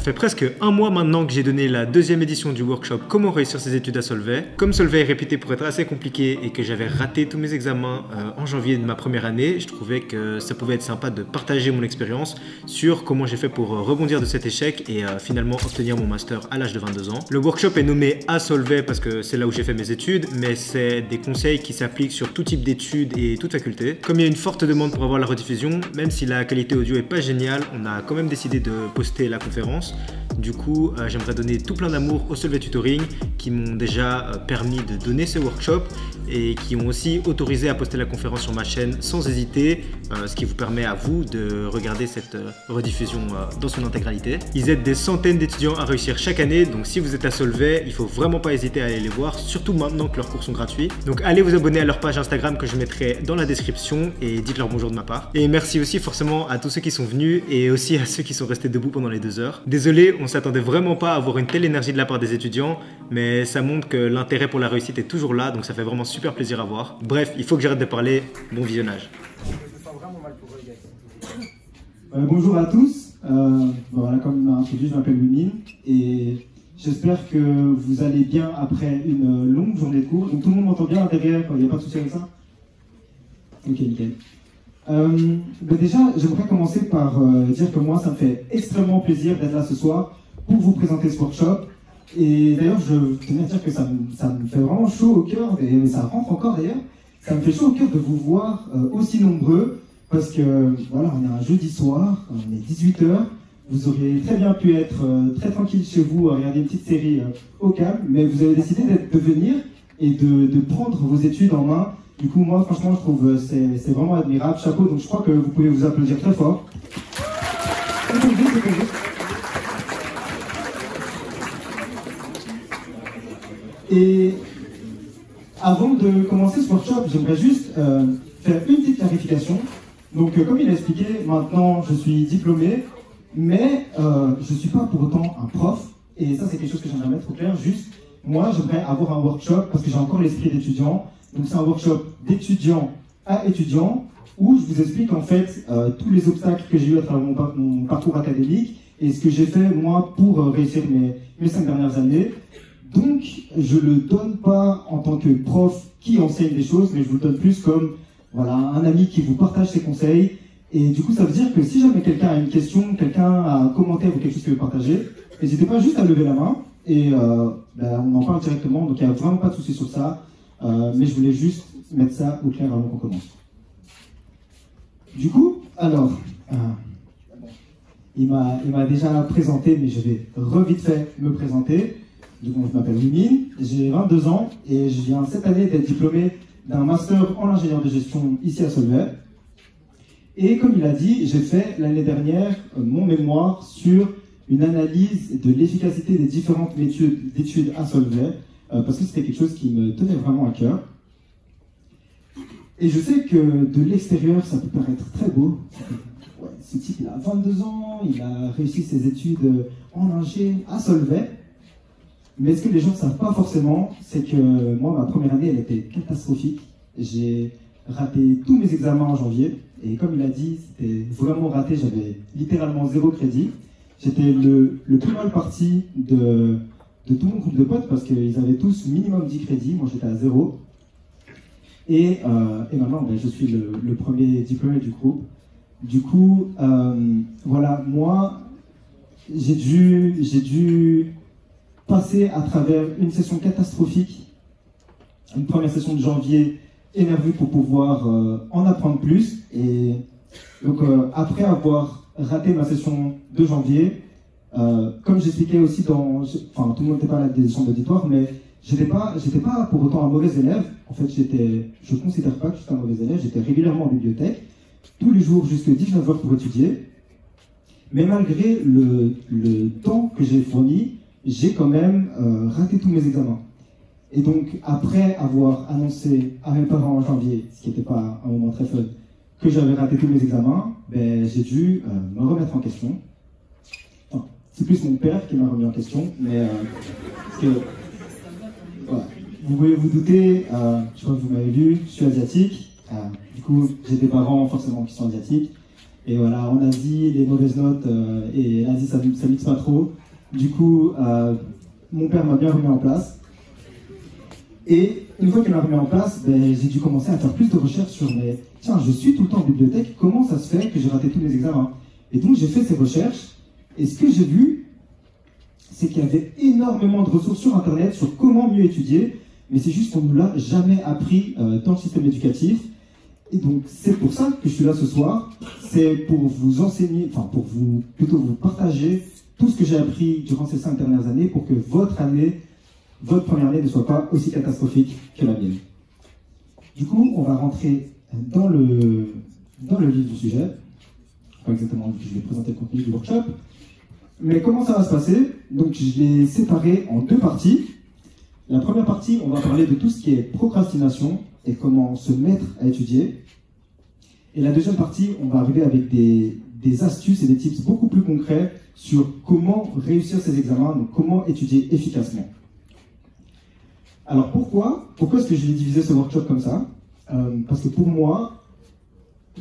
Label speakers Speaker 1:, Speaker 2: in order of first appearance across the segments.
Speaker 1: fait presque un mois maintenant que j'ai donné la deuxième édition du workshop Comment réussir ses études à Solvay. Comme Solvay est réputé pour être assez compliqué et que j'avais raté tous mes examens en janvier de ma première année, je trouvais que ça pouvait être sympa de partager mon expérience sur comment j'ai fait pour rebondir de cet échec et finalement obtenir mon master à l'âge de 22 ans. Le workshop est nommé à Solvay parce que c'est là où j'ai fait mes études, mais c'est des conseils qui s'appliquent sur tout type d'études et toute faculté. Comme il y a une forte demande pour avoir la rediffusion, même si la qualité audio est pas géniale, on a quand même décidé de poster la conférence. Du coup, j'aimerais donner tout plein d'amour au Solvay Tutoring qui m'ont déjà permis de donner ce workshop et qui ont aussi autorisé à poster la conférence sur ma chaîne sans hésiter, ce qui vous permet à vous de regarder cette rediffusion dans son intégralité. Ils aident des centaines d'étudiants à réussir chaque année, donc si vous êtes à Solvay, il faut vraiment pas hésiter à aller les voir, surtout maintenant que leurs cours sont gratuits. Donc allez vous abonner à leur page Instagram que je mettrai dans la description et dites-leur bonjour de ma part. Et merci aussi forcément à tous ceux qui sont venus et aussi à ceux qui sont restés debout pendant les 2 heures. Désolé, on s'attendait vraiment pas à avoir une telle énergie de la part des étudiants, mais ça montre que l'intérêt pour la réussite est toujours là, donc ça fait vraiment super plaisir à voir. Bref, il faut que j'arrête de parler, bon visionnage.
Speaker 2: Bonjour à tous, voilà, comme il m'a introduit, je m'appelle Wimine et j'espère que vous allez bien après une longue journée de cours. Donc tout le monde m'entend bien derrière, il n'y a pas de souci avec ça? Ok, nickel. Déjà, j'aimerais commencer par dire que moi, ça me fait extrêmement plaisir d'être là ce soir pour vous présenter ce workshop. Et d'ailleurs, je tenais à dire que ça me fait vraiment chaud au cœur, et ça rentre encore d'ailleurs, ça me fait chaud au cœur de vous voir aussi nombreux, parce que voilà, on est un jeudi soir, on est 18 h, vous auriez très bien pu être très tranquille chez vous, à regarder une petite série au calme, mais vous avez décidé de venir et de prendre vos études en main. Du coup, moi, franchement, je trouve c'est vraiment admirable, chapeau, donc je crois que vous pouvez vous applaudir très fort. Et avant de commencer ce workshop, j'aimerais juste faire une petite clarification. Donc, comme il a expliqué, maintenant, je suis diplômé, mais je ne suis pas pour autant un prof. Et ça, c'est quelque chose que j'aimerais mettre au clair. Juste, moi, j'aimerais avoir un workshop, parce que j'ai encore l'esprit d'étudiant. Donc, c'est un workshop d'étudiant à étudiant, où je vous explique en fait tous les obstacles que j'ai eu à travers mon parcours académique et ce que j'ai fait, moi, pour réussir mes 5 dernières années. Donc, je ne le donne pas en tant que prof qui enseigne des choses, mais je vous le donne plus comme voilà, un ami qui vous partage ses conseils. Et du coup, ça veut dire que si jamais quelqu'un a une question, quelqu'un a un commentaire ou quelque chose qu'il veut partager, n'hésitez pas juste à lever la main et on en parle directement. Donc, il n'y a vraiment pas de souci sur ça. Mais je voulais juste mettre ça au clair avant qu'on commence. Du coup, alors, il m'a déjà présenté, mais je vais vite fait me présenter. Du coup, je m'appelle Wimine, j'ai 22 ans et je viens cette année d'être diplômé d'un master en ingénieur de gestion ici à Solvay. Et comme il a dit, j'ai fait l'année dernière mon mémoire sur une analyse de l'efficacité des différentes méthodes d'études à Solvay, parce que c'était quelque chose qui me tenait vraiment à cœur. Et je sais que de l'extérieur, ça peut paraître très beau. Ouais, ce type, il a 22 ans, il a réussi ses études en ingé à Solvay. Mais ce que les gens ne savent pas forcément, c'est que moi, ma première année, elle était catastrophique. J'ai raté tous mes examens en janvier. Et comme il a dit, c'était vraiment raté. J'avais littéralement 0 crédit. J'étais le plus mal parti de tout mon groupe de potes parce qu'ils avaient tous minimum 10 crédits. Moi, j'étais à 0. Et maintenant, je suis le premier diplômé du groupe. Du coup, voilà, moi, j'ai dû passer à travers une session catastrophique, une première session de janvier énervé pour pouvoir en apprendre plus. Et donc, après avoir raté ma session de janvier, comme j'expliquais aussi enfin, tout le monde n'était pas là des chambres d'auditoire, mais j'étais pas pour autant un mauvais élève. En fait, je ne considère pas que j'étais un mauvais élève. J'étais régulièrement en bibliothèque, tous les jours jusqu'à 19 h pour étudier. Mais malgré le temps que j'ai fourni, j'ai quand même raté tous mes examens. Et donc, après avoir annoncé à mes parents en janvier, ce qui n'était pas un moment très fun, que j'avais raté tous mes examens, j'ai dû me remettre en question. Enfin, c'est plus mon père qui m'a remis en question, mais parce que, voilà. Vous pouvez vous douter, je crois que vous m'avez vu, je suis asiatique. Du coup, j'ai des parents forcément qui sont asiatiques. Et voilà, on a dit les mauvaises notes, et elle a dit ça mixe pas trop. Du coup, mon père m'a bien remis en place. Et une fois qu'elle m'a remis en place, ben, j'ai dû commencer à faire plus de recherches sur mes... Tiens, je suis tout le temps en bibliothèque, comment ça se fait que j'ai raté tous mes examens? Et donc j'ai fait ces recherches, et ce que j'ai vu, c'est qu'il y avait énormément de ressources sur Internet sur comment mieux étudier, mais c'est juste qu'on ne nous l'a jamais appris dans le système éducatif. Et donc c'est pour ça que je suis là ce soir, c'est pour vous enseigner, enfin pour plutôt vous partager tout ce que j'ai appris durant ces 5 dernières années pour que votre première année ne soit pas aussi catastrophique que la mienne. Du coup, on va rentrer dans le vif du sujet. Pas exactement, je vais présenter le contenu du workshop. Mais comment ça va se passer? Donc je l'ai séparé en 2 parties. La première partie, on va parler de tout ce qui est procrastination et comment se mettre à étudier. Et la deuxième partie, on va arriver avec des astuces et des tips beaucoup plus concrets sur comment réussir ces examens, donc comment étudier efficacement. Alors pourquoi est-ce que je vais diviser ce workshop comme ça? Parce que pour moi,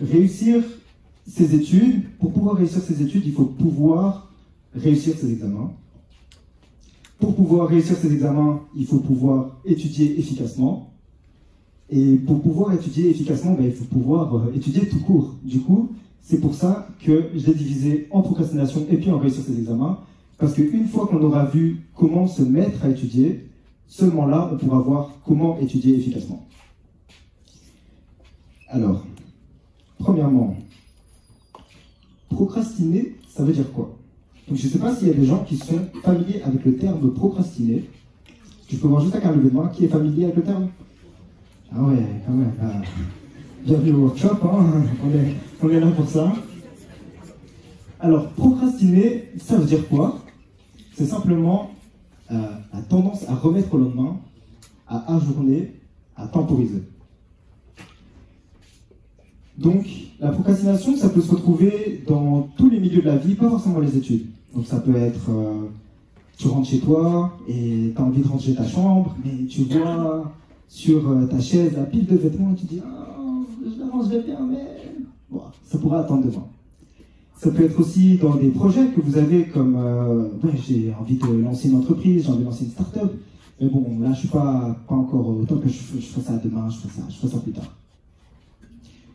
Speaker 2: réussir ses études, pour pouvoir réussir ses études, il faut pouvoir réussir ses examens. Pour pouvoir réussir ses examens, il faut pouvoir étudier efficacement. Et pour pouvoir étudier efficacement, ben, il faut pouvoir étudier tout court. Du coup, c'est pour ça que je l'ai divisé en procrastination et puis en réussir ses examens. Parce qu'une fois qu'on aura vu comment se mettre à étudier, seulement là, on pourra voir comment étudier efficacement. Alors, premièrement, procrastiner, ça veut dire quoi? Donc je ne sais pas s'il y a des gens qui sont familiers avec le terme procrastiner. Je peux voir juste avec un lever de main qui est familier avec le terme? Ah ouais, quand même. Bienvenue au workshop, hein. On est là pour ça. Alors, procrastiner, ça veut dire quoi? C'est simplement la tendance à remettre au lendemain, à ajourner, à temporiser. Donc, la procrastination, ça peut se retrouver dans tous les milieux de la vie, pas forcément les études. Donc ça peut être, tu rentres chez toi et tu as envie de ranger ta chambre, mais tu vois sur ta chaise la pile de vêtements et tu dis « Oh, je la rangerai bien, mais... » Bon, ça pourra attendre demain. Ça peut être aussi dans des projets que vous avez comme j'ai envie de lancer une entreprise, j'ai envie de lancer une start-up, mais bon, là je suis pas encore au top, je ferai ça demain, je ferai ça plus tard.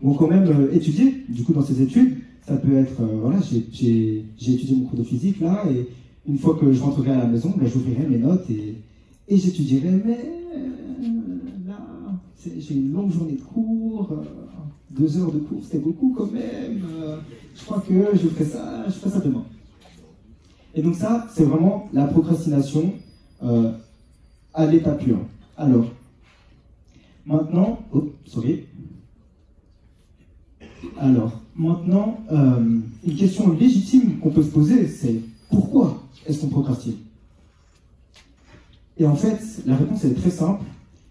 Speaker 2: Ou quand même étudier, du coup dans ces études, ça peut être, voilà, j'ai étudié mon cours de physique là, et une fois que je rentrerai à la maison, ben, j'ouvrirai mes notes et j'étudierai, mais là, j'ai une longue journée de cours, 2 heures de cours, c'était beaucoup quand même, je crois que je ferai ça demain. Et donc ça, c'est vraiment la procrastination à l'état pur. Alors, maintenant, une question légitime qu'on peut se poser, c'est pourquoi est-ce qu'on procrastine? Et en fait, la réponse est très simple,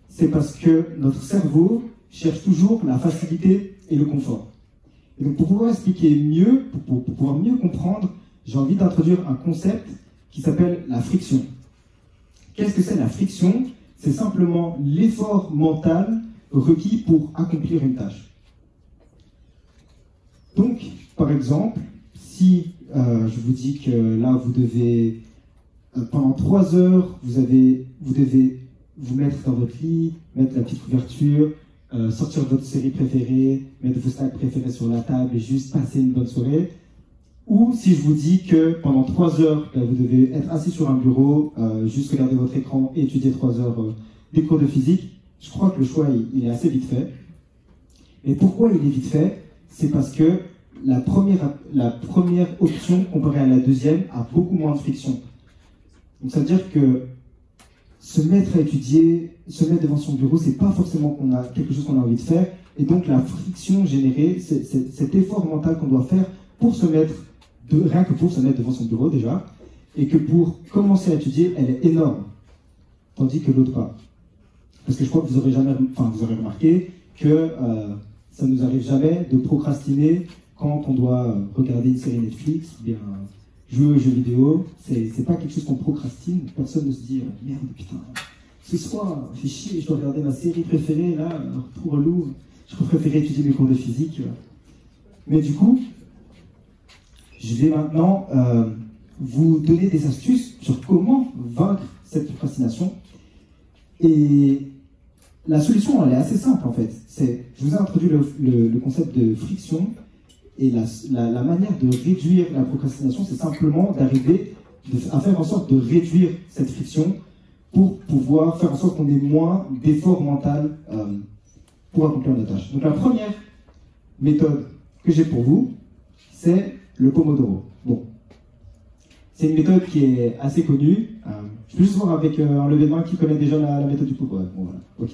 Speaker 2: c'est parce que notre cerveau cherche toujours la facilité et le confort. Et donc pour pouvoir expliquer mieux, pour pouvoir mieux comprendre, j'ai envie d'introduire un concept qui s'appelle la friction. Qu'est-ce que c'est la friction? C'est simplement l'effort mental requis pour accomplir une tâche. Donc, par exemple, si je vous dis que là, vous devez, pendant 3 heures, vous devez vous mettre dans votre lit, mettre la petite couverture, sortir votre série préférée, mettre vos snacks préférés sur la table et juste passer une bonne soirée. Ou si je vous dis que pendant 3 heures, vous devez être assis sur un bureau, juste regarder votre écran et étudier 3 heures des cours de physique, je crois que le choix, il est assez vite fait. Et pourquoi il est vite fait? C'est parce que la première option comparée à la deuxième a beaucoup moins de friction. Donc ça veut dire que se mettre à étudier, se mettre devant son bureau, c'est pas forcément quelque chose qu'on a envie de faire. Et donc la friction générée, cet effort mental qu'on doit faire pour se mettre, rien que pour se mettre devant son bureau déjà, et que pour commencer à étudier, elle est énorme. Tandis que l'autre pas. Parce que je crois que vous aurez remarqué que ça ne nous arrive jamais de procrastiner quand on doit regarder une série Netflix, ou bien jouer aux jeux vidéo. C'est pas quelque chose qu'on procrastine. Personne ne se dit merde, putain, ce soir, fais chier, je dois regarder ma série préférée, là, pour relou, je préférais étudier mes cours de physique. Mais du coup, je vais maintenant vous donner des astuces sur comment vaincre cette procrastination. Et la solution, elle est assez simple en fait. Je vous ai introduit le concept de friction, et la manière de réduire la procrastination, c'est simplement d'arriver à faire en sorte de réduire cette friction pour pouvoir faire en sorte qu'on ait moins d'effort mental pour accomplir nos tâches. Donc la première méthode que j'ai pour vous, c'est le Pomodoro. Bon, c'est une méthode qui est assez connue. Je peux juste voir avec un lever de main qui connaît déjà la méthode du Pomodoro. Bon, voilà, ok.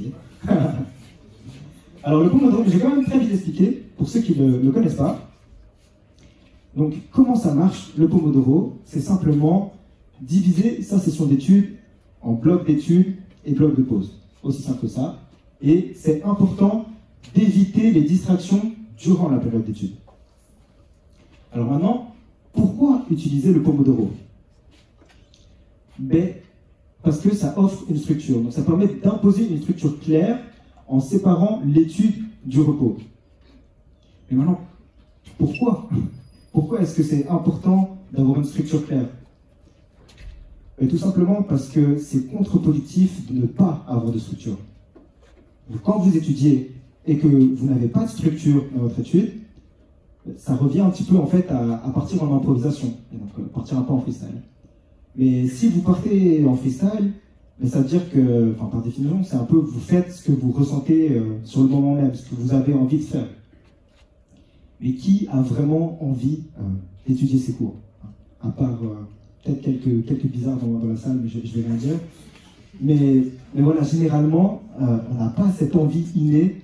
Speaker 2: Alors le Pomodoro, j'ai quand même très vite expliqué, pour ceux qui ne le connaissent pas. Donc comment ça marche le Pomodoro? C'est simplement diviser sa session d'études en blocs d'études et blocs de pause. Aussi simple que ça. Et c'est important d'éviter les distractions durant la période d'études. Alors maintenant, pourquoi utiliser le Pomodoro? Ben, parce que ça offre une structure. Donc ça permet d'imposer une structure claire en séparant l'étude du repos. Mais maintenant, pourquoi? Pourquoi est-ce que c'est important d'avoir une structure claire? Et tout simplement parce que c'est contre-productif de ne pas avoir de structure. Donc, quand vous étudiez et que vous n'avez pas de structure dans votre étude, ça revient un petit peu en fait à partir en improvisation, et donc partir un peu en freestyle. Mais si vous partez en freestyle, ça veut dire que, enfin, par définition, c'est un peu vous faites ce que vous ressentez sur le moment même, ce que vous avez envie de faire. Mais qui a vraiment envie d'étudier ces cours? À part peut-être quelques bizarres dans la salle, mais je vais rien dire. Mais voilà, généralement, on n'a pas cette envie innée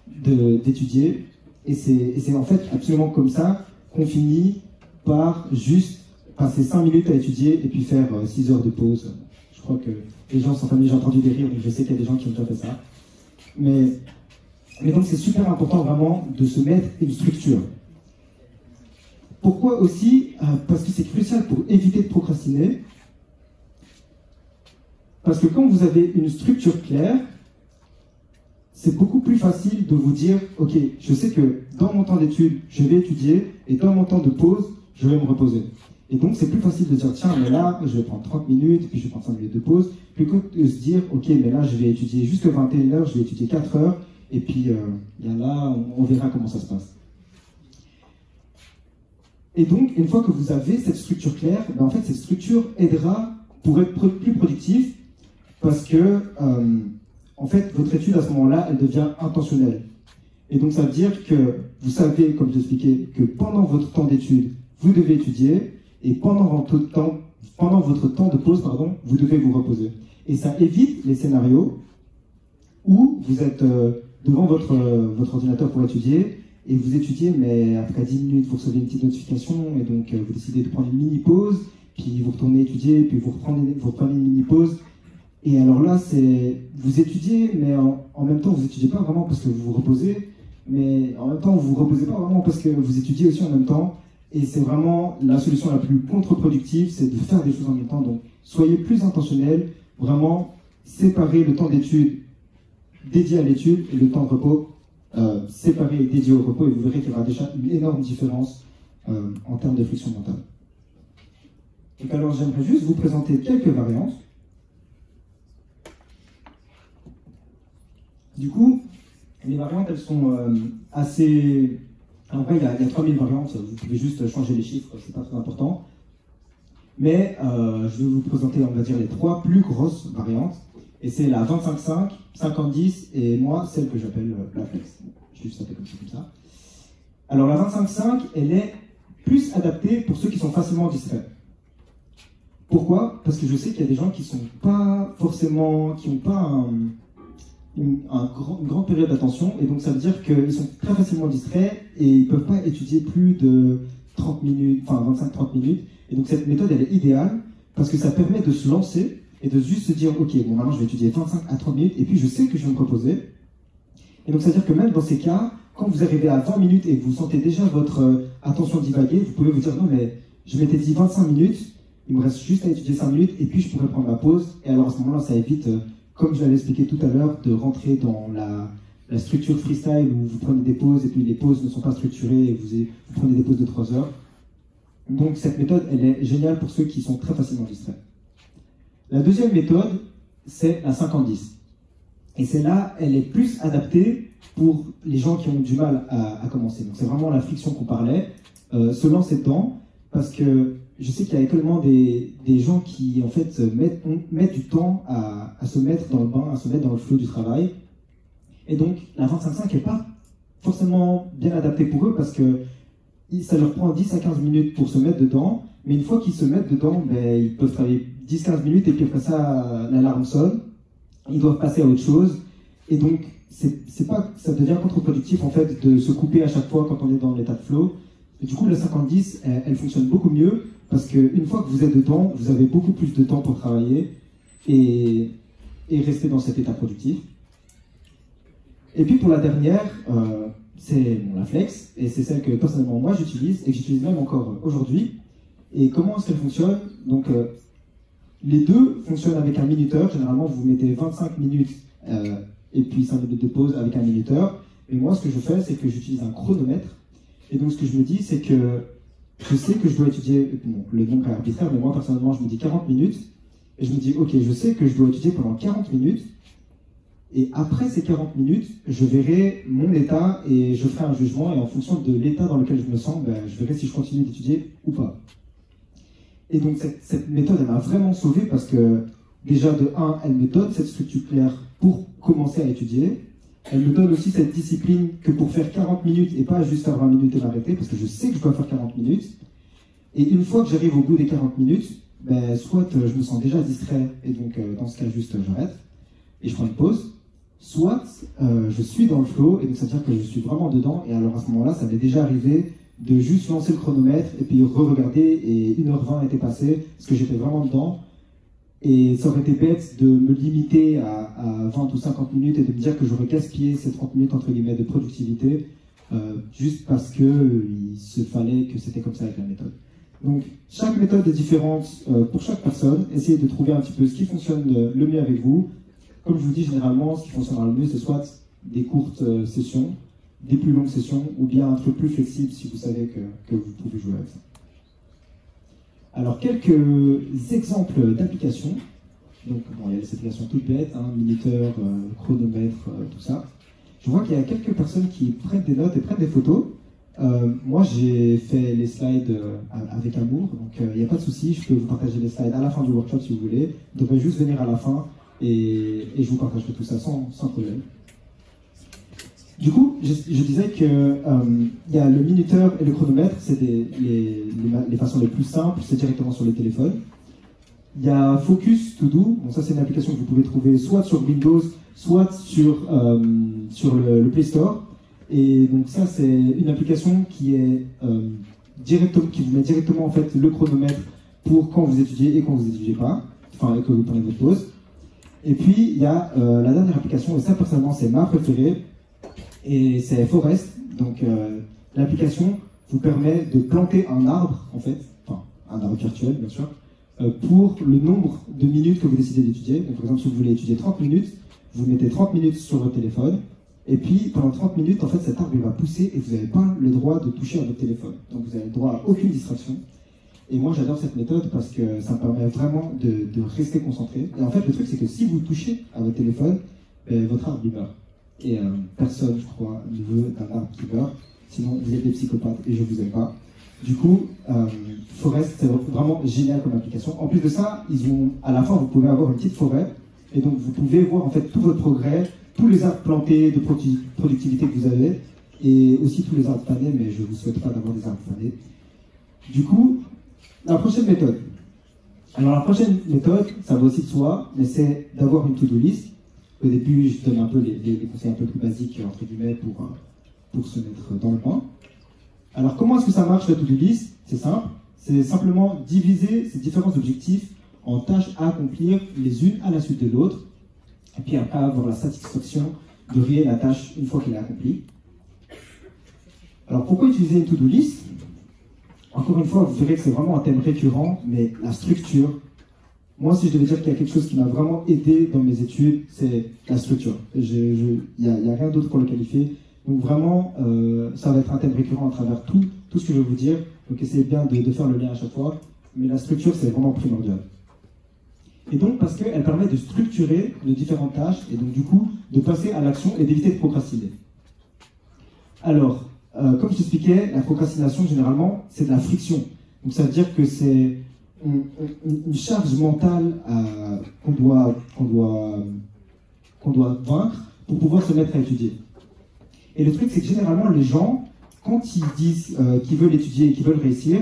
Speaker 2: d'étudier. Et c'est en fait absolument comme ça qu'on finit par juste passer 5 minutes à étudier et puis faire 6 heures de pause. Je crois que les gens sont familiers, j'ai entendu des rires, donc je sais qu'il y a des gens qui ont déjà fait ça. Mais donc c'est super important vraiment de se mettre une structure. Pourquoi aussi? Parce que c'est crucial pour éviter de procrastiner. Parce que quand vous avez une structure claire, c'est beaucoup plus facile de vous dire, ok, je sais que dans mon temps d'études, je vais étudier, et dans mon temps de pause, je vais me reposer. Et donc c'est plus facile de dire, tiens, mais là, je vais prendre 30 minutes, puis je vais prendre 5 minutes de pause, plutôt que de se dire, ok, mais là, je vais étudier jusqu'à 21h, je vais étudier 4 heures, et puis là, on verra comment ça se passe. Et donc, une fois que vous avez cette structure claire, ben en fait, cette structure aidera pour être plus productif, parce que, en fait, votre étude, à ce moment-là, elle devient intentionnelle. Et donc, ça veut dire que vous savez, comme je l'expliquais, que pendant votre temps d'étude, vous devez étudier, et pendant votre temps de pause, pardon, vous devez vous reposer. Et ça évite les scénarios où vous êtes devant votre ordinateur pour étudier, et vous étudiez, mais après 10 minutes, vous recevez une petite notification, et donc vous décidez de prendre une mini-pause, puis vous retournez étudier, puis vous reprenez une mini-pause. Et alors là, vous étudiez, mais en même temps, vous n'étudiez pas vraiment parce que vous vous reposez, mais en même temps, vous ne vous reposez pas vraiment parce que vous étudiez aussi en même temps. Et c'est vraiment la solution la plus contre-productive, c'est de faire des choses en même temps. Donc, soyez plus intentionnels, vraiment séparez le temps d'étude dédié à l'étude et le temps de repos séparé et dédié au repos, et vous verrez qu'il y aura déjà une énorme différence en termes de friction mentale. Donc alors, j'aimerais juste vous présenter quelques variantes. Du coup, les variantes, elles sont assez... En vrai, il y a 3000 variantes, vous pouvez juste changer les chiffres, c'est pas très important. Mais je vais vous présenter, on va dire, les 3 plus grosses variantes. Et c'est la 25-5, 50-10 et moi, celle que j'appelle la flex. Je vais juste taper comme ça. Alors la 25-5, elle est plus adaptée pour ceux qui sont facilement distraits. Pourquoi? Parce que je sais qu'il y a des gens qui sont pas forcément, qui n'ont pas une grande période d'attention, et donc ça veut dire qu'ils sont très facilement distraits et ils ne peuvent pas étudier plus de 30 minutes, enfin 25-30 minutes. Et donc cette méthode, elle est idéale parce que ça permet de se lancer et de juste se dire, ok, bon maintenant je vais étudier 25 à 30 minutes et puis je sais que je vais me reposer. Et donc ça veut dire que même dans ces cas, quand vous arrivez à 20 minutes et que vous sentez déjà votre attention divaguer, vous pouvez vous dire, non mais je m'étais dit 25 minutes, il me reste juste à étudier 5 minutes et puis je pourrais prendre ma pause. Et alors à ce moment-là, ça évite, comme je l'avais expliqué tout à l'heure, de rentrer dans la structure freestyle où vous prenez des pauses et puis les pauses ne sont pas structurées et vous prenez des pauses de 3 heures. Donc cette méthode, elle est géniale pour ceux qui sont très facilement distraits. La deuxième méthode, c'est la 50-10. Et celle-là, elle est plus adaptée pour les gens qui ont du mal à commencer. Donc c'est vraiment la friction qu'on parlait, se lancer dedans, parce que je sais qu'il y a également des gens qui en fait mettent du temps à se mettre dans le bain, à se mettre dans le flot du travail. Et donc la 25-5 n'est pas forcément bien adaptée pour eux parce que ça leur prend 10 à 15 minutes pour se mettre dedans, mais une fois qu'ils se mettent dedans, ben, ils peuvent travailler 10-15 minutes et puis après ça, l'alarme sonne, ils doivent passer à autre chose, et donc ça devient contre-productif en fait de se couper à chaque fois quand on est dans l'état de flow. Et du coup, la 50-10, elle fonctionne beaucoup mieux parce qu'une fois que vous êtes dedans, vous avez beaucoup plus de temps pour travailler et rester dans cet état productif. Et puis pour la dernière, c'est la flex, et c'est celle que personnellement moi j'utilise, et que j'utilise même encore aujourd'hui. Et comment est-ce qu'elle fonctionne? Donc les deux fonctionnent avec un minuteur. Généralement vous mettez 25 minutes et puis 5 minutes de pause avec un minuteur. Et moi ce que je fais, c'est que j'utilise un chronomètre. Et donc ce que je me dis, c'est que je sais que je dois étudier, bon, le nombre est arbitraire, mais moi personnellement je me dis 40 minutes, et je me dis ok, je sais que je dois étudier pendant 40 minutes, et après ces 40 minutes, je verrai mon état et je ferai un jugement, et en fonction de l'état dans lequel je me sens, ben, je verrai si je continue d'étudier ou pas. Et donc cette méthode, elle m'a vraiment sauvé parce que déjà de 1, elle me donne cette structure claire pour commencer à étudier. Elle me donne aussi cette discipline que pour faire 40 minutes et pas juste faire 20 minutes et m'arrêter, parce que je sais que je dois faire 40 minutes. Et une fois que j'arrive au bout des 40 minutes, ben, soit je me sens déjà distrait, et donc dans ce cas juste j'arrête, et je prends une pause. Soit je suis dans le flow, et donc ça veut dire que je suis vraiment dedans, et alors à ce moment-là, ça m'est déjà arrivé de juste lancer le chronomètre, et puis re-regarder, et 1h20 était passée, parce que j'étais vraiment dedans. Et ça aurait été bête de me limiter à 20 ou 50 minutes et de me dire que j'aurais gaspillé ces 30 minutes entre guillemets de productivité juste parce qu'il se fallait que c'était comme ça avec la méthode. Donc chaque méthode est différente pour chaque personne. Essayez de trouver un petit peu ce qui fonctionne le mieux avec vous. Comme je vous dis, généralement, ce qui fonctionnera le mieux, c'est soit des courtes sessions, des plus longues sessions, ou bien un truc plus flexible si vous savez que vous pouvez jouer avec ça. Alors, quelques exemples d'applications. Donc, bon, il y a des applications toutes bêtes, hein, minuteur, chronomètre, tout ça. Je vois qu'il y a quelques personnes qui prennent des notes et prennent des photos. Moi, j'ai fait les slides avec amour, donc il n'y a pas de souci. Je peux vous partager les slides à la fin du workshop si vous voulez. Vous devrez juste venir à la fin et je vous partagerai tout ça sans problème. Du coup, je disais que il y a le minuteur et le chronomètre, c'est les façons les plus simples, c'est directement sur le téléphone. Il y a Focus To Do, bon, ça c'est une application que vous pouvez trouver soit sur Windows, soit sur le Play Store. Et donc ça c'est une application qui est qui vous met directement en fait le chronomètre pour quand vous étudiez et quand vous n'étudiez pas, enfin et que vous prenez votre pause. Et puis il y a la dernière application, et ça personnellement c'est ma préférée, et c'est Forest. Donc l'application vous permet de planter un arbre, en fait, enfin un arbre virtuel bien sûr, pour le nombre de minutes que vous décidez d'étudier. Donc par exemple, si vous voulez étudier 30 minutes, vous mettez 30 minutes sur votre téléphone, et puis pendant 30 minutes, en fait, cet arbre il va pousser et vous n'avez pas le droit de toucher à votre téléphone. Donc vous avez le droit à aucune distraction. Et moi j'adore cette méthode parce que ça me permet vraiment de rester concentré. Et en fait, le truc c'est que si vous touchez à votre téléphone, votre arbre il meurt. Et personne, je crois, ne veut d'un arbre qui meurt. Sinon, vous êtes des psychopathes et je vous aime pas. Du coup, Forest, c'est vraiment génial comme application. En plus de ça, à la fin, vous pouvez avoir une petite forêt. Et donc, vous pouvez voir en fait tout votre progrès, tous les arbres plantés de productivité que vous avez, et aussi tous les arbres fanés, mais je ne vous souhaite pas d'avoir des arbres fanés. Du coup, la prochaine méthode. Alors, la prochaine méthode, ça va aussi de soi, mais c'est d'avoir une to-do list. Au début, je donne un peu les conseils un peu plus basiques, entre guillemets, pour se mettre dans le bain. Alors, comment est-ce que ça marche, la to-do list? C'est simple. C'est simplement diviser ces différents objectifs en tâches à accomplir les unes à la suite de l'autre, et puis après avoir la satisfaction de rayer la tâche une fois qu'elle est accomplie. Alors, pourquoi utiliser une to-do list? Encore une fois, vous verrez que c'est vraiment un thème récurrent, mais la structure. Moi, si je devais dire qu'il y a quelque chose qui m'a vraiment aidé dans mes études, c'est la structure. Il n'y a rien d'autre pour le qualifier. Donc vraiment, ça va être un thème récurrent à travers tout ce que je vais vous dire. Donc essayez bien de faire le lien à chaque fois, mais la structure c'est vraiment primordial. Et donc parce qu'elle permet de structurer nos différentes tâches et donc du coup de passer à l'action et d'éviter de procrastiner. Alors, comme je t'expliquais, la procrastination généralement c'est de la friction. Donc ça veut dire que c'est une charge mentale qu'on doit vaincre pour pouvoir se mettre à étudier. Et le truc c'est que généralement les gens, quand ils disent qu'ils veulent étudier et qu'ils veulent réussir,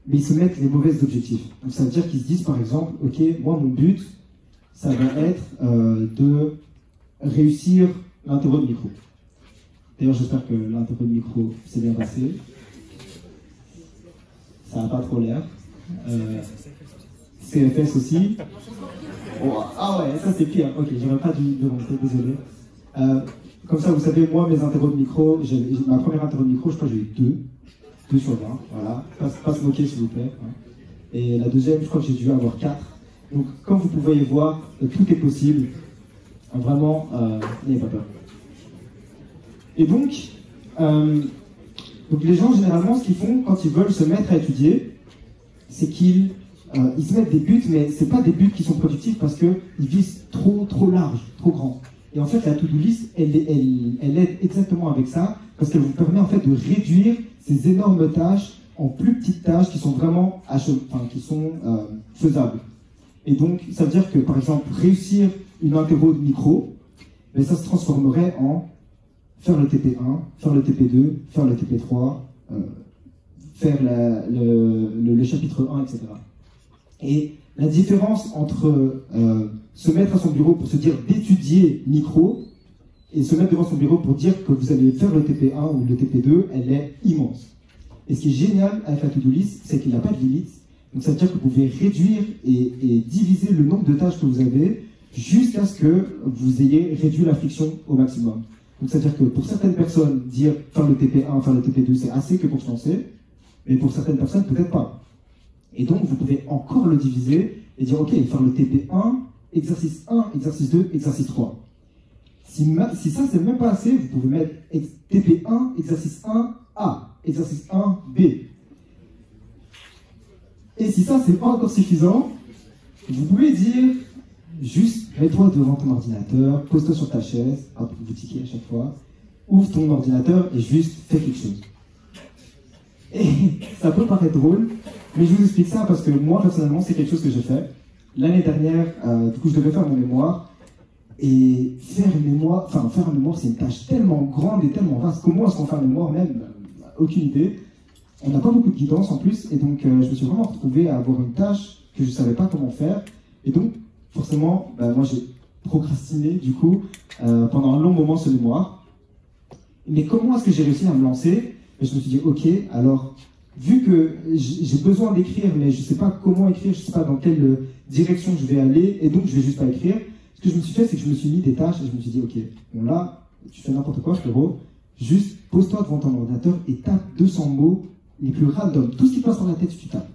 Speaker 2: mais ils se mettent les mauvais objectifs. Donc ça veut dire qu'ils se disent par exemple, ok, moi mon but, ça va être de réussir l'interro de micro. D'ailleurs j'espère que l'interro de micro s'est bien passé. Ça n'a pas trop l'air. CFS aussi. Oh, ah ouais, ça c'est pire. Ok, j'aurais pas dû demander, désolé. Comme ça, vous savez, moi, mes interros de micro, ma première interro de micro, je crois que j'ai eu 2 sur 20, voilà. Pas se moquer, s'il vous plaît. Hein. Et la deuxième, je crois que j'ai dû avoir 4. Donc, comme vous pouvez y voir, tout est possible. Vraiment, n'ayez pas peur. Et donc, les gens, généralement, ce qu'ils font quand ils veulent se mettre à étudier, c'est qu'ils se mettent des buts, mais ce n'est pas des buts qui sont productifs parce qu'ils visent trop large, trop grand. Et en fait, la to-do list, elle aide exactement avec ça, parce qu'elle vous permet en fait de réduire ces énormes tâches en plus petites tâches qui sont vraiment faisables. Et donc, ça veut dire que, par exemple, réussir une interro de micro, ben, ça se transformerait en faire le TP1, faire le TP2, faire le TP3, faire le chapitre 1, etc. Et la différence entre se mettre à son bureau pour se dire d'étudier micro et se mettre devant son bureau pour dire que vous allez faire le TP1 ou le TP2, elle est immense. Et ce qui est génial avec la to-do list, c'est qu'il n'y a pas de limite. Donc ça veut dire que vous pouvez réduire et diviser le nombre de tâches que vous avez jusqu'à ce que vous ayez réduit la friction au maximum. Donc ça veut dire que pour certaines personnes, dire faire le TP1, faire le TP2, c'est assez que pour se lancer, mais pour certaines personnes, peut-être pas. Et donc vous pouvez encore le diviser et dire ok, faire le TP1, exercice 1, exercice 2, exercice 3. Si ça c'est même pas assez, vous pouvez mettre TP1, exercice 1A, exercice 1B. Et si ça c'est pas encore suffisant, vous pouvez dire juste mets-toi devant ton ordinateur, pose-toi sur ta chaise, hop, vous tiquez à chaque fois, ouvre ton ordinateur et juste fais quelque chose. Et ça peut paraître drôle, mais je vous explique ça parce que moi personnellement c'est quelque chose que j'ai fait. L'année dernière, du coup je devais faire mon mémoire, et faire un mémoire c'est une tâche tellement grande et tellement vaste. Comment est-ce qu'on fait un mémoire même aucune idée. On n'a pas beaucoup de guidance en plus, et donc je me suis vraiment retrouvé à avoir une tâche que je ne savais pas comment faire. Et donc, forcément, moi j'ai procrastiné du coup pendant un long moment ce mémoire. Mais comment est-ce que j'ai réussi à me lancer? Et je me suis dit, ok, alors, vu que j'ai besoin d'écrire, mais je ne sais pas comment écrire, je ne sais pas dans quelle direction je vais aller, et donc je ne vais juste pas écrire, ce que je me suis fait, c'est que je me suis mis des tâches, et je me suis dit, ok, bon là, tu fais n'importe quoi, frérot, juste pose-toi devant ton ordinateur et tape 200 mots les plus random. Tout ce qui passe dans la tête, tu tapes.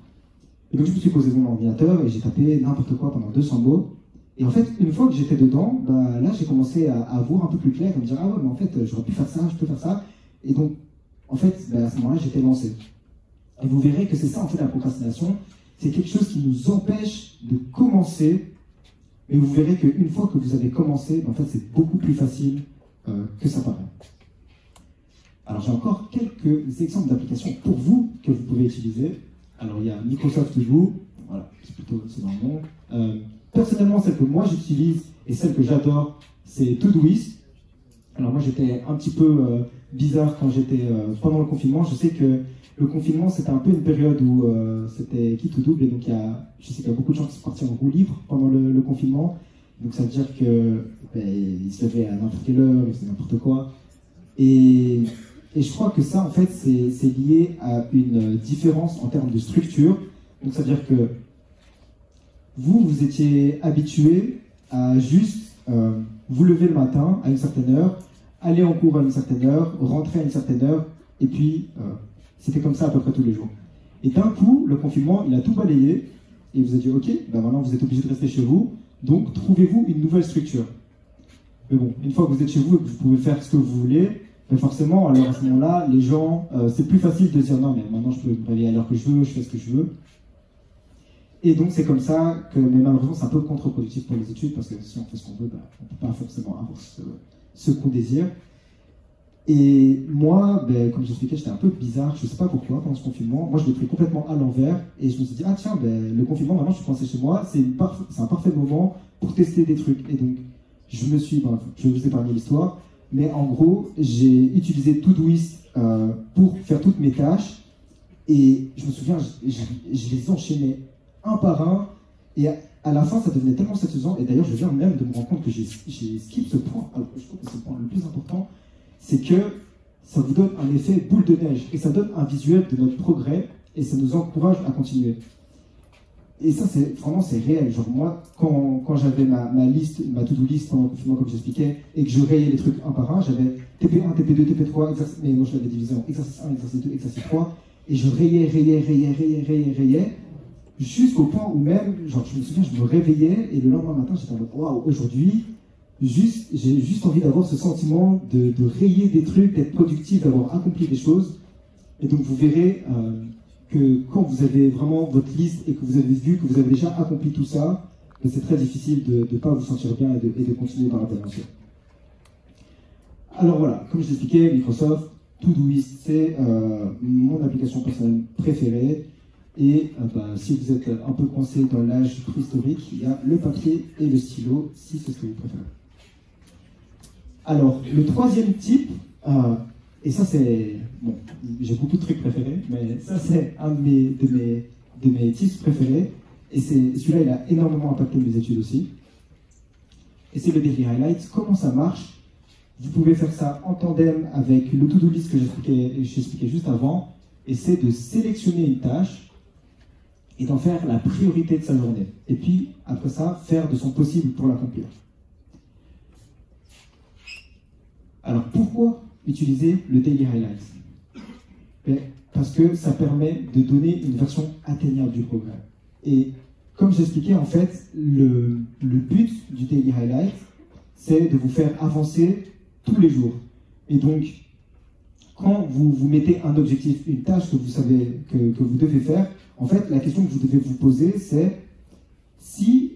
Speaker 2: Et donc je me suis posé devant mon ordinateur, et j'ai tapé n'importe quoi pendant 200 mots. Et en fait, une fois que j'étais dedans, là j'ai commencé à voir un peu plus clair, à me dire, ah ouais, mais en fait, j'aurais pu faire ça, je peux faire ça. Et donc, en fait, à ce moment-là, j'étais lancé. Et vous verrez que c'est ça, en fait, la procrastination. C'est quelque chose qui nous empêche de commencer. Et vous verrez qu'une fois que vous avez commencé, en fait, c'est beaucoup plus facile que ça paraît. Alors, j'ai encore quelques exemples d'applications pour vous que vous pouvez utiliser. Alors, il y a Microsoft To Do. Voilà, c'est dans le nom. Personnellement, celle que moi j'utilise et celle que j'adore, c'est Todoist. Alors moi j'étais un petit peu bizarre quand j'étais pendant le confinement. Je sais que le confinement c'était un peu une période où c'était quitte ou double, et donc je sais qu'il y a beaucoup de gens qui sont partis en roue libre pendant le confinement. Donc ça veut dire qu'ils se levaient à n'importe quelle heure, ils faisaient n'importe quoi. Et je crois que ça en fait c'est lié à une différence en termes de structure. Donc ça veut dire que vous étiez habitué à juste vous lever le matin à une certaine heure, aller en cours à une certaine heure, rentrer à une certaine heure, et puis c'était comme ça à peu près tous les jours. Et d'un coup, le confinement, il a tout balayé, et il vous a dit, ok, maintenant vous êtes obligé de rester chez vous, donc trouvez-vous une nouvelle structure. Mais bon, une fois que vous êtes chez vous et que vous pouvez faire ce que vous voulez, Mais forcément, alors à ce moment-là, les gens, c'est plus facile de dire non, mais maintenant je peux me réveiller à l'heure que je veux, je fais ce que je veux. Et donc c'est comme ça que, mais malheureusement, c'est un peu contre-productif pour les études, parce que si on fait ce qu'on veut, on ne peut pas forcément avoir ce qu'on désire. Et moi, comme j'expliquais, j'étais un peu bizarre, je ne sais pas pourquoi, pendant ce confinement. Moi, je l'ai pris complètement à l'envers, et je me suis dit, ah tiens, le confinement, maintenant je suis coincé chez moi, c'est un parfait moment pour tester des trucs. Et donc, je me suis, je vais vous épargner l'histoire, mais en gros, j'ai utilisé Todoist pour faire toutes mes tâches, et je me souviens, je les enchaînais un par un, et à la fin, ça devenait tellement satisfaisant, et d'ailleurs, je viens même de me rendre compte que j'ai skip ce point, alors que je trouve que c'est le point le plus important, c'est que ça vous donne un effet boule de neige, et ça donne un visuel de notre progrès, et ça nous encourage à continuer. Et ça, c'est réel. Genre moi, quand j'avais ma liste, ma to-do list pendant le confinement, comme j'expliquais, et que je rayais les trucs un par un, j'avais TP1, TP2, TP3, mais moi je l'avais divisé en exercice 1, exercice 2, exercice 3, et je rayais, jusqu'au point où même, genre je me souviens, je me réveillais, et le lendemain matin, j'étais en mode, waouh, aujourd'hui, j'ai juste envie d'avoir ce sentiment de rayer des trucs, d'être productif, d'avoir accompli des choses. Et donc vous verrez que quand vous avez vraiment votre liste et que vous avez vu que vous avez déjà accompli tout ça, c'est très difficile de ne pas vous sentir bien et de continuer dans la bonne aventure. Alors voilà, comme je l'expliquais, Microsoft, Todoist, c'est mon application personnelle préférée. Et si vous êtes un peu coincé dans l'âge préhistorique, il y a le papier et le stylo, si c'est ce que vous préférez. Alors, le troisième type, et ça c'est, bon, j'ai beaucoup de trucs préférés, mais ça c'est un de mes tips préférés, et celui-là il a énormément impacté mes études aussi, et c'est le Daily Highlights. Comment ça marche? Vous pouvez faire ça en tandem avec le to-do list que j'expliquais juste avant, et c'est de sélectionner une tâche et d'en faire la priorité de sa journée, et puis après ça, faire de son possible pour l'accomplir. Alors pourquoi utiliser le Daily Highlights? Parce que ça permet de donner une version atteignable du progrès. Et comme j'expliquais, en fait, le but du Daily Highlights, c'est de vous faire avancer tous les jours. Et donc, quand vous mettez un objectif, une tâche que vous savez que vous devez faire, en fait, la question que vous devez vous poser, c'est si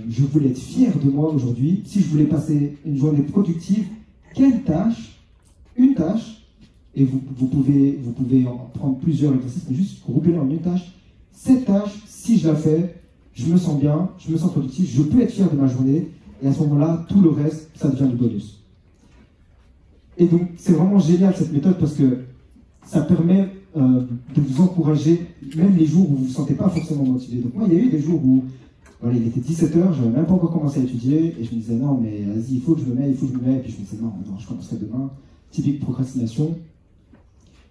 Speaker 2: je voulais être fier de moi aujourd'hui, si je voulais passer une journée productive, quelle tâche, une tâche, et vous pouvez en prendre plusieurs exercices, mais juste grouper en une tâche. Cette tâche, si je la fais, je me sens bien, je me sens productif, je peux être fier de ma journée, et à ce moment-là, tout le reste, ça devient du bonus. Et donc, c'est vraiment génial cette méthode parce que ça permet de vous encourager, même les jours où vous ne vous sentez pas forcément motivé. Donc moi, il y a eu des jours où voilà, il était 17h, je n'avais même pas encore commencé à étudier, et je me disais non, mais vas-y, il faut que je me mette, et puis je me disais non, je commencerai demain, typique procrastination.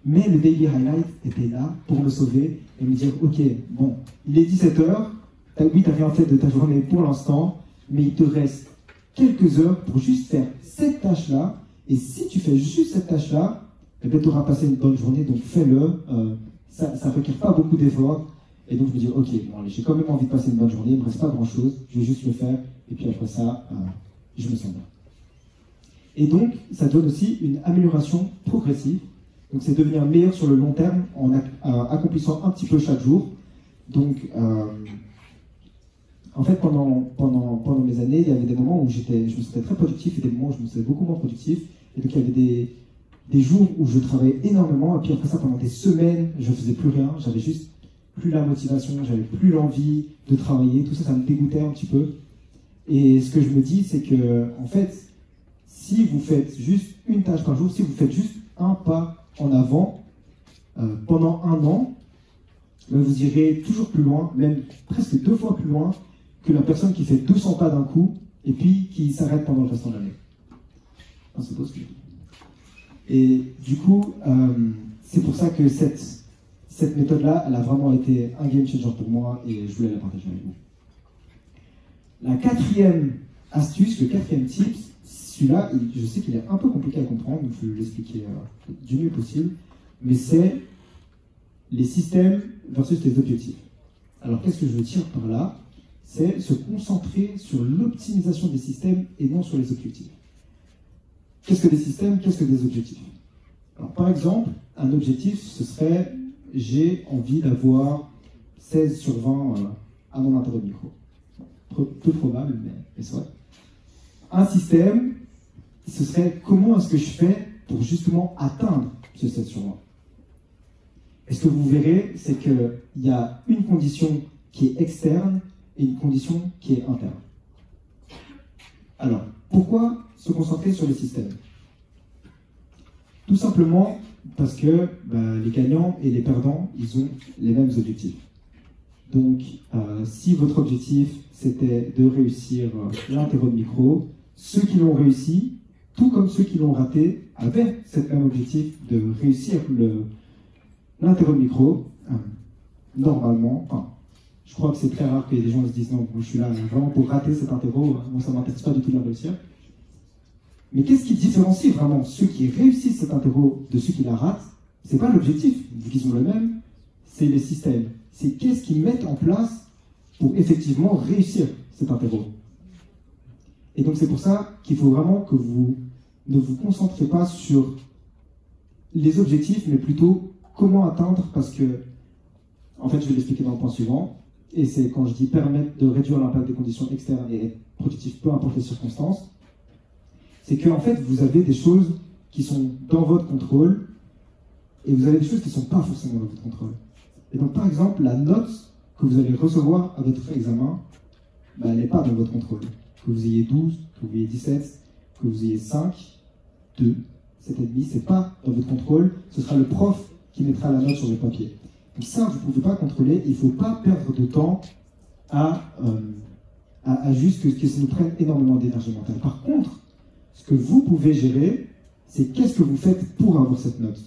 Speaker 2: Mais le Daily Highlight était là pour me sauver et me dire ok, bon, il est 17h, oui, tu n'as rien fait de ta journée pour l'instant, mais il te reste quelques heures pour juste faire cette tâche-là, et si tu fais juste cette tâche-là, tu auras passé une bonne journée, donc fais-le, ça ne requiert pas beaucoup d'efforts. Et donc je me dis, ok, bon, allez, j'ai quand même envie de passer une bonne journée, il ne me reste pas grand-chose, je vais juste le faire, et puis après ça, je me sens bien. Et donc, ça donne aussi une amélioration progressive. Donc c'est devenir meilleur sur le long terme en accomplissant un petit peu chaque jour. Donc, en fait, pendant mes années, il y avait des moments où je me sentais très productif et des moments où je me sentais beaucoup moins productif. Et donc il y avait des jours où je travaillais énormément, et puis après ça, pendant des semaines, je ne faisais plus rien, j'avais juste plus la motivation, j'avais plus l'envie de travailler, tout ça, ça me dégoûtait un petit peu. Et ce que je me dis, c'est que, en fait, si vous faites juste une tâche par jour, si vous faites juste un pas en avant, pendant un an, vous irez toujours plus loin, même presque 2 fois plus loin que la personne qui fait 200 pas d'un coup, et puis qui s'arrête pendant le restant de l'année. C'est beau ce que je dis. Et du coup, c'est pour ça que cette méthode-là, elle a vraiment été un game changer pour moi et je voulais la partager avec vous. La quatrième astuce, le quatrième tip, celui-là, je sais qu'il est un peu compliqué à comprendre, donc je vais l'expliquer du mieux possible, mais c'est les systèmes versus les objectifs. Alors qu'est-ce que je veux dire par là? C'est se concentrer sur l'optimisation des systèmes et non sur les objectifs. Qu'est-ce que des systèmes? Qu'est-ce que des objectifs? Alors, par exemple, un objectif, ce serait j'ai envie d'avoir 16 sur 20 à mon interro de micro. Peu probable, mais c'est vrai. Un système, ce serait comment est-ce que je fais pour justement atteindre ce 16 sur 20. Et ce que vous verrez, c'est qu'il y a une condition qui est externe et une condition qui est interne. Alors, pourquoi se concentrer sur le système? Tout simplement parce que les gagnants et les perdants, ils ont les mêmes objectifs. Donc, si votre objectif, c'était de réussir l'interro de micro, ceux qui l'ont réussi, tout comme ceux qui l'ont raté, avaient ce même objectif de réussir l'interro de micro. Normalement, je crois que c'est très rare que les gens se disent non, moi je suis là vraiment pour rater cet interro, moi ça ne m'intéresse pas du tout de la réussir. Mais qu'est-ce qui différencie vraiment ceux qui réussissent cet interro de ceux qui la ratent? C'est pas l'objectif, vu qu'ils ont le même, c'est les systèmes. C'est qu'est-ce qu'ils mettent en place pour effectivement réussir cet interro. Et donc c'est pour ça qu'il faut vraiment que vous ne vous concentrez pas sur les objectifs, mais plutôt comment atteindre, parce que, en fait, je vais l'expliquer dans le point suivant, et c'est quand je dis permettre de réduire l'impact des conditions externes et être productif, peu importe les circonstances, c'est qu'en fait, vous avez des choses qui sont dans votre contrôle, et vous avez des choses qui ne sont pas forcément dans votre contrôle. Et donc, par exemple, la note que vous allez recevoir à votre examen, elle n'est pas dans votre contrôle. Que vous ayez 12, que vous ayez 17, que vous ayez 5, 2, 7,5, c'est pas dans votre contrôle, ce sera le prof qui mettra la note sur le papier. Donc ça, vous ne pouvez pas contrôler, il ne faut pas perdre de temps à juste que ça nous prenne énormément d'énergie mentale. Par contre, ce que vous pouvez gérer, c'est qu'est-ce que vous faites pour avoir cette note.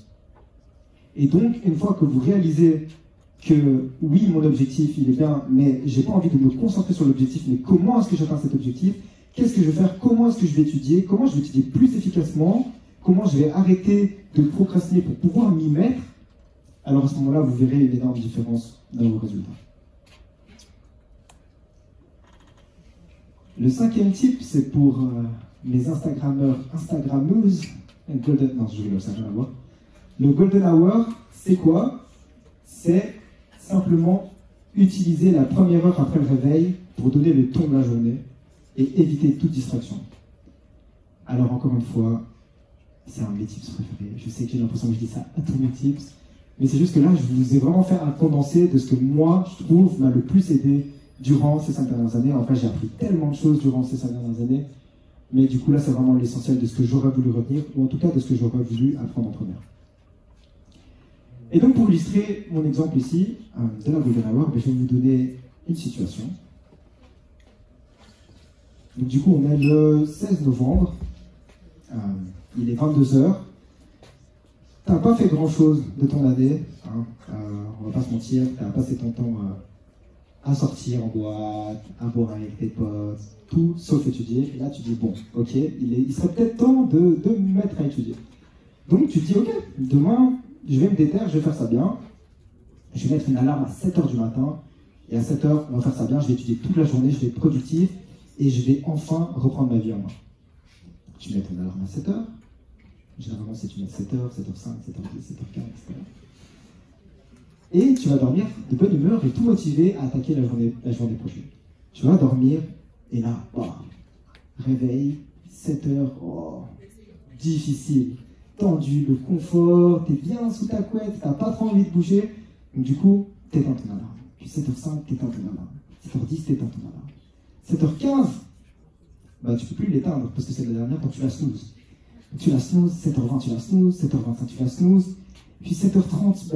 Speaker 2: Et donc, une fois que vous réalisez que oui, mon objectif, il est bien, mais j'ai pas envie de me concentrer sur l'objectif, mais comment est-ce que j'atteins cet objectif? Qu'est-ce que je vais faire? Comment est-ce que je vais étudier? Comment je vais étudier plus efficacement? Comment je vais arrêter de procrastiner pour pouvoir m'y mettre? Alors à ce moment-là, vous verrez une énorme différence dans vos résultats. Le 5e type, c'est pour mes Instagrammeurs, Instagrammeuses, non, je rigole, ça n'a rien à voir. Le Golden Hour, c'est quoi? C'est simplement utiliser la première heure après le réveil pour donner le ton de la journée et éviter toute distraction. Alors encore une fois, c'est un de mes tips préférés. Je sais que j'ai l'impression que je dis ça à tous mes tips, mais c'est juste que là, je vous ai vraiment fait un condensé de ce que moi, je trouve, m'a le plus aidé durant ces 5 dernières années. En fait, j'ai appris tellement de choses durant ces 5 dernières années, mais du coup, là, c'est vraiment l'essentiel de ce que j'aurais voulu retenir, ou en tout cas de ce que j'aurais voulu apprendre en première. Et donc, pour illustrer mon exemple ici, de la Golden Hour, je vais vous donner une situation. Donc, du coup, on est le 16 novembre, il est 22 h. Tu n'as pas fait grand-chose de ton année, on va pas se mentir, tu as passé ton temps à sortir en boîte, à boire avec tes potes, tout sauf étudier. Et là, tu dis, bon, ok, il serait peut-être temps de me mettre à étudier. Donc, tu te dis, ok, demain, je vais me déterre, je vais faire ça bien. Je vais mettre une alarme à 7 h du matin. Et à 7 h, on va faire ça bien. Je vais étudier toute la journée, je vais être productif. Et je vais enfin reprendre ma vie en main. Tu mets ton alarme à 7 h. Généralement, c'est tu mets 7 h, 7 h 5, 7 h 10, 7 h 15, etc. Et tu vas dormir de bonne humeur et tout motivé à attaquer la journée prochaine. Tu vas dormir et là, réveil, 7 h, difficile. Tendu, le confort, t'es bien sous ta couette, t'as pas trop envie de bouger, donc du coup, t'éteins ton alarme. Puis 7 h 05, t'éteins ton alarme. 7 h 10, t'éteins ton alarme. 7 h 15, tu peux plus l'éteindre parce que c'est la dernière quand tu la snoozes. Tu la snoozes, 7 h 20, tu la snoozes, 7 h 25, tu la snoozes, puis 7 h 30,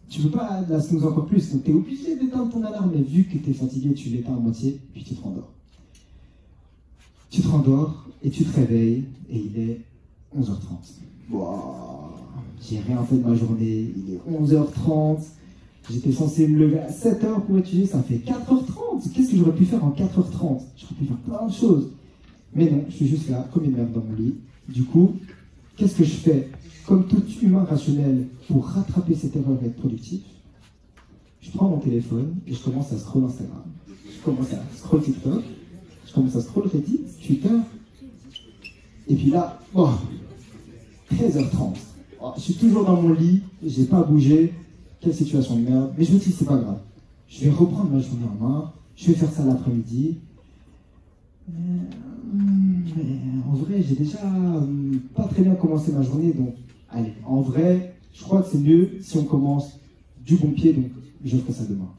Speaker 2: tu peux pas la snooze encore plus, donc t'es obligé d'éteindre ton alarme, mais vu que t'es fatigué, tu l'éteins à moitié, puis tu te rendors. Tu te rendors et tu te réveilles, et il est 11 h 30. J'ai rien fait de ma journée, il est 11 h 30, j'étais censé me lever à 7 h pour étudier, ça fait 4 h 30. Qu'est-ce que j'aurais pu faire en 4 h 30? J'aurais pu faire plein de choses. Mais non, je suis juste là, comme une merde dans mon lit. Du coup, qu'est-ce que je fais? Comme tout humain rationnel, pour rattraper cette erreur et être productif, je prends mon téléphone et je commence à scroll Instagram. Je commence à scroll TikTok, je commence à scroll Reddit, Twitter. Et puis là, 13 h 30. oh, je suis toujours dans mon lit, j'ai pas bougé, quelle situation de merde. Mais je me dis, c'est pas grave. Je vais reprendre ma journée en main, je vais faire ça l'après-midi. Mais en vrai, j'ai déjà pas très bien commencé ma journée, donc allez, en vrai, je crois que c'est mieux si on commence du bon pied, donc je ferai ça demain.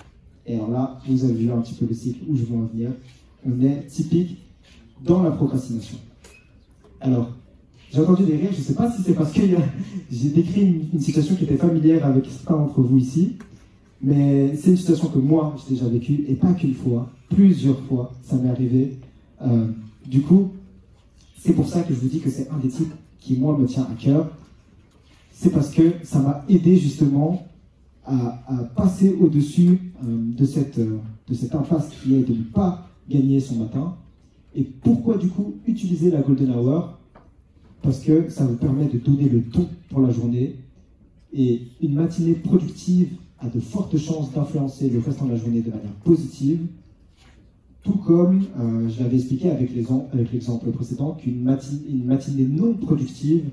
Speaker 2: Et alors là, vous avez vu un petit peu le cycle où je veux en venir. On est typique dans la procrastination. Alors, j'ai entendu des rires, je ne sais pas si c'est parce que j'ai décrit une situation qui était familière avec certains d'entre vous ici, mais c'est une situation que moi, j'ai déjà vécue, et pas qu'une fois, plusieurs fois, ça m'est arrivé. Du coup, c'est pour ça que je vous dis que c'est un des types qui, moi, me tient à cœur. C'est parce que ça m'a aidé justement à passer au-dessus de cette impasse qui est de ne pas gagner son matin. Et pourquoi du coup utiliser la Golden Hour? Parce que ça vous permet de donner le ton pour la journée. Et une matinée productive a de fortes chances d'influencer le restant de la journée de manière positive. Tout comme je l'avais expliqué avec l'exemple précédent, qu'une matinée non productive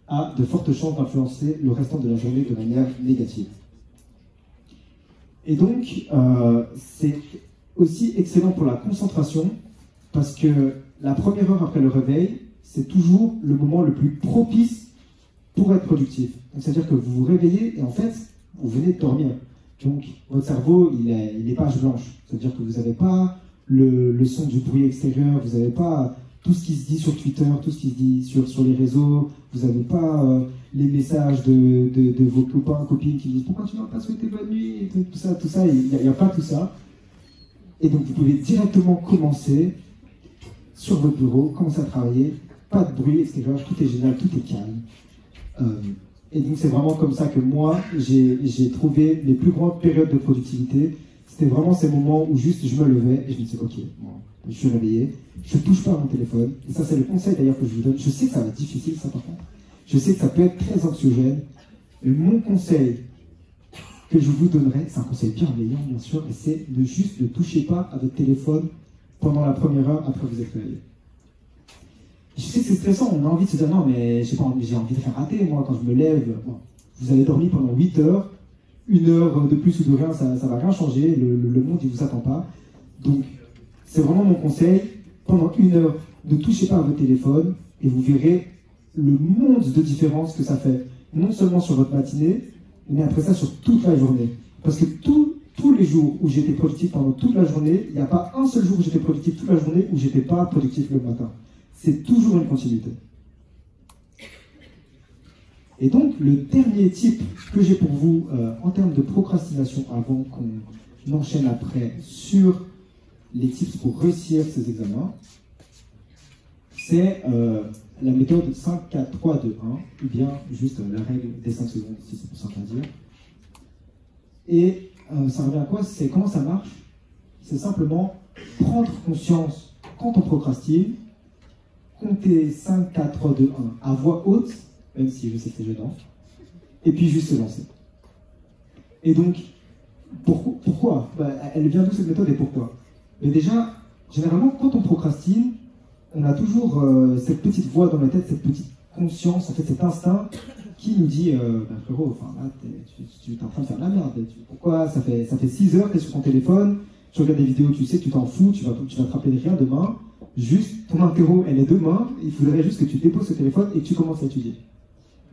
Speaker 2: a de fortes chances d'influencer le restant de la journée de manière négative. Et donc, c'est aussi excellent pour la concentration, parce que la première heure après le réveil, c'est toujours le moment le plus propice pour être productif. C'est-à-dire que vous vous réveillez et en fait, vous venez de dormir. Donc, votre cerveau, il est page blanche. C'est-à-dire que vous n'avez pas le son du bruit extérieur, vous n'avez pas tout ce qui se dit sur Twitter, tout ce qui se dit sur les réseaux, vous n'avez pas les messages de vos copains, copines qui disent « Pourquoi tu n'as pas souhaité bonne nuit ?» et tout ça, il n'y a pas tout ça. Et donc, vous pouvez directement commencer sur votre bureau, commencer à travailler, pas de bruit extérieur, tout est génial, tout est calme. Et donc, c'est vraiment comme ça que moi, j'ai trouvé les plus grandes périodes de productivité. C'était vraiment ces moments où juste je me levais et je me disais, ok, bon, je suis réveillé, je ne touche pas à mon téléphone. Et ça, c'est le conseil d'ailleurs que je vous donne. Je sais que ça va être difficile, ça par contre. Je sais que ça peut être très anxiogène. Mais mon conseil que je vous donnerai, c'est un conseil bienveillant, bien sûr, et c'est de juste ne toucher pas à votre téléphone pendant la première heure après vous êtes réveillé. Je sais que c'est stressant, on a envie de se dire, non, mais j'ai envie de faire rater, moi, quand je me lève. Bon, vous avez dormi pendant 8 heures. 1 heure de plus ou de rien, ça ne va rien changer, le monde ne vous attend pas. Donc, c'est vraiment mon conseil, pendant 1 heure, ne touchez pas à votre téléphone et vous verrez le monde de différence que ça fait, non seulement sur votre matinée, mais après ça sur toute la journée. Parce que tous les jours où j'étais productif pendant toute la journée, il n'y a pas un seul jour où j'étais productif toute la journée où j'étais pas productif le matin. C'est toujours une continuité. Et donc, le dernier type que j'ai pour vous en termes de procrastination, avant qu'on enchaîne après sur les tips pour réussir ces examens, c'est la méthode 5, 4, 3, 2, 1, ou bien juste la règle des 5 secondes, si c'est pour simple à dire. Et ça revient à quoi? C'est comment ça marche? C'est simplement prendre conscience quand on procrastine, compter 5, 4, 3, 2, 1 à voix haute, même si je sais que c'est gênant, et puis juste se lancer. Et donc, pourquoi elle vient d'où cette méthode et pourquoi? Mais déjà, généralement, quand on procrastine, on a toujours cette petite voix dans la tête, cette petite conscience, en fait, cet instinct qui nous dit frérot, enfin, là, tu es en train de faire de la merde. Pourquoi ça fait 6 heures que tu es sur ton téléphone, tu regardes des vidéos, tu sais que tu t'en fous, tu vas te rappeler de rien demain. Juste, ton interro, elle est demain, il faudrait juste que tu déposes ce téléphone et que tu commences à étudier.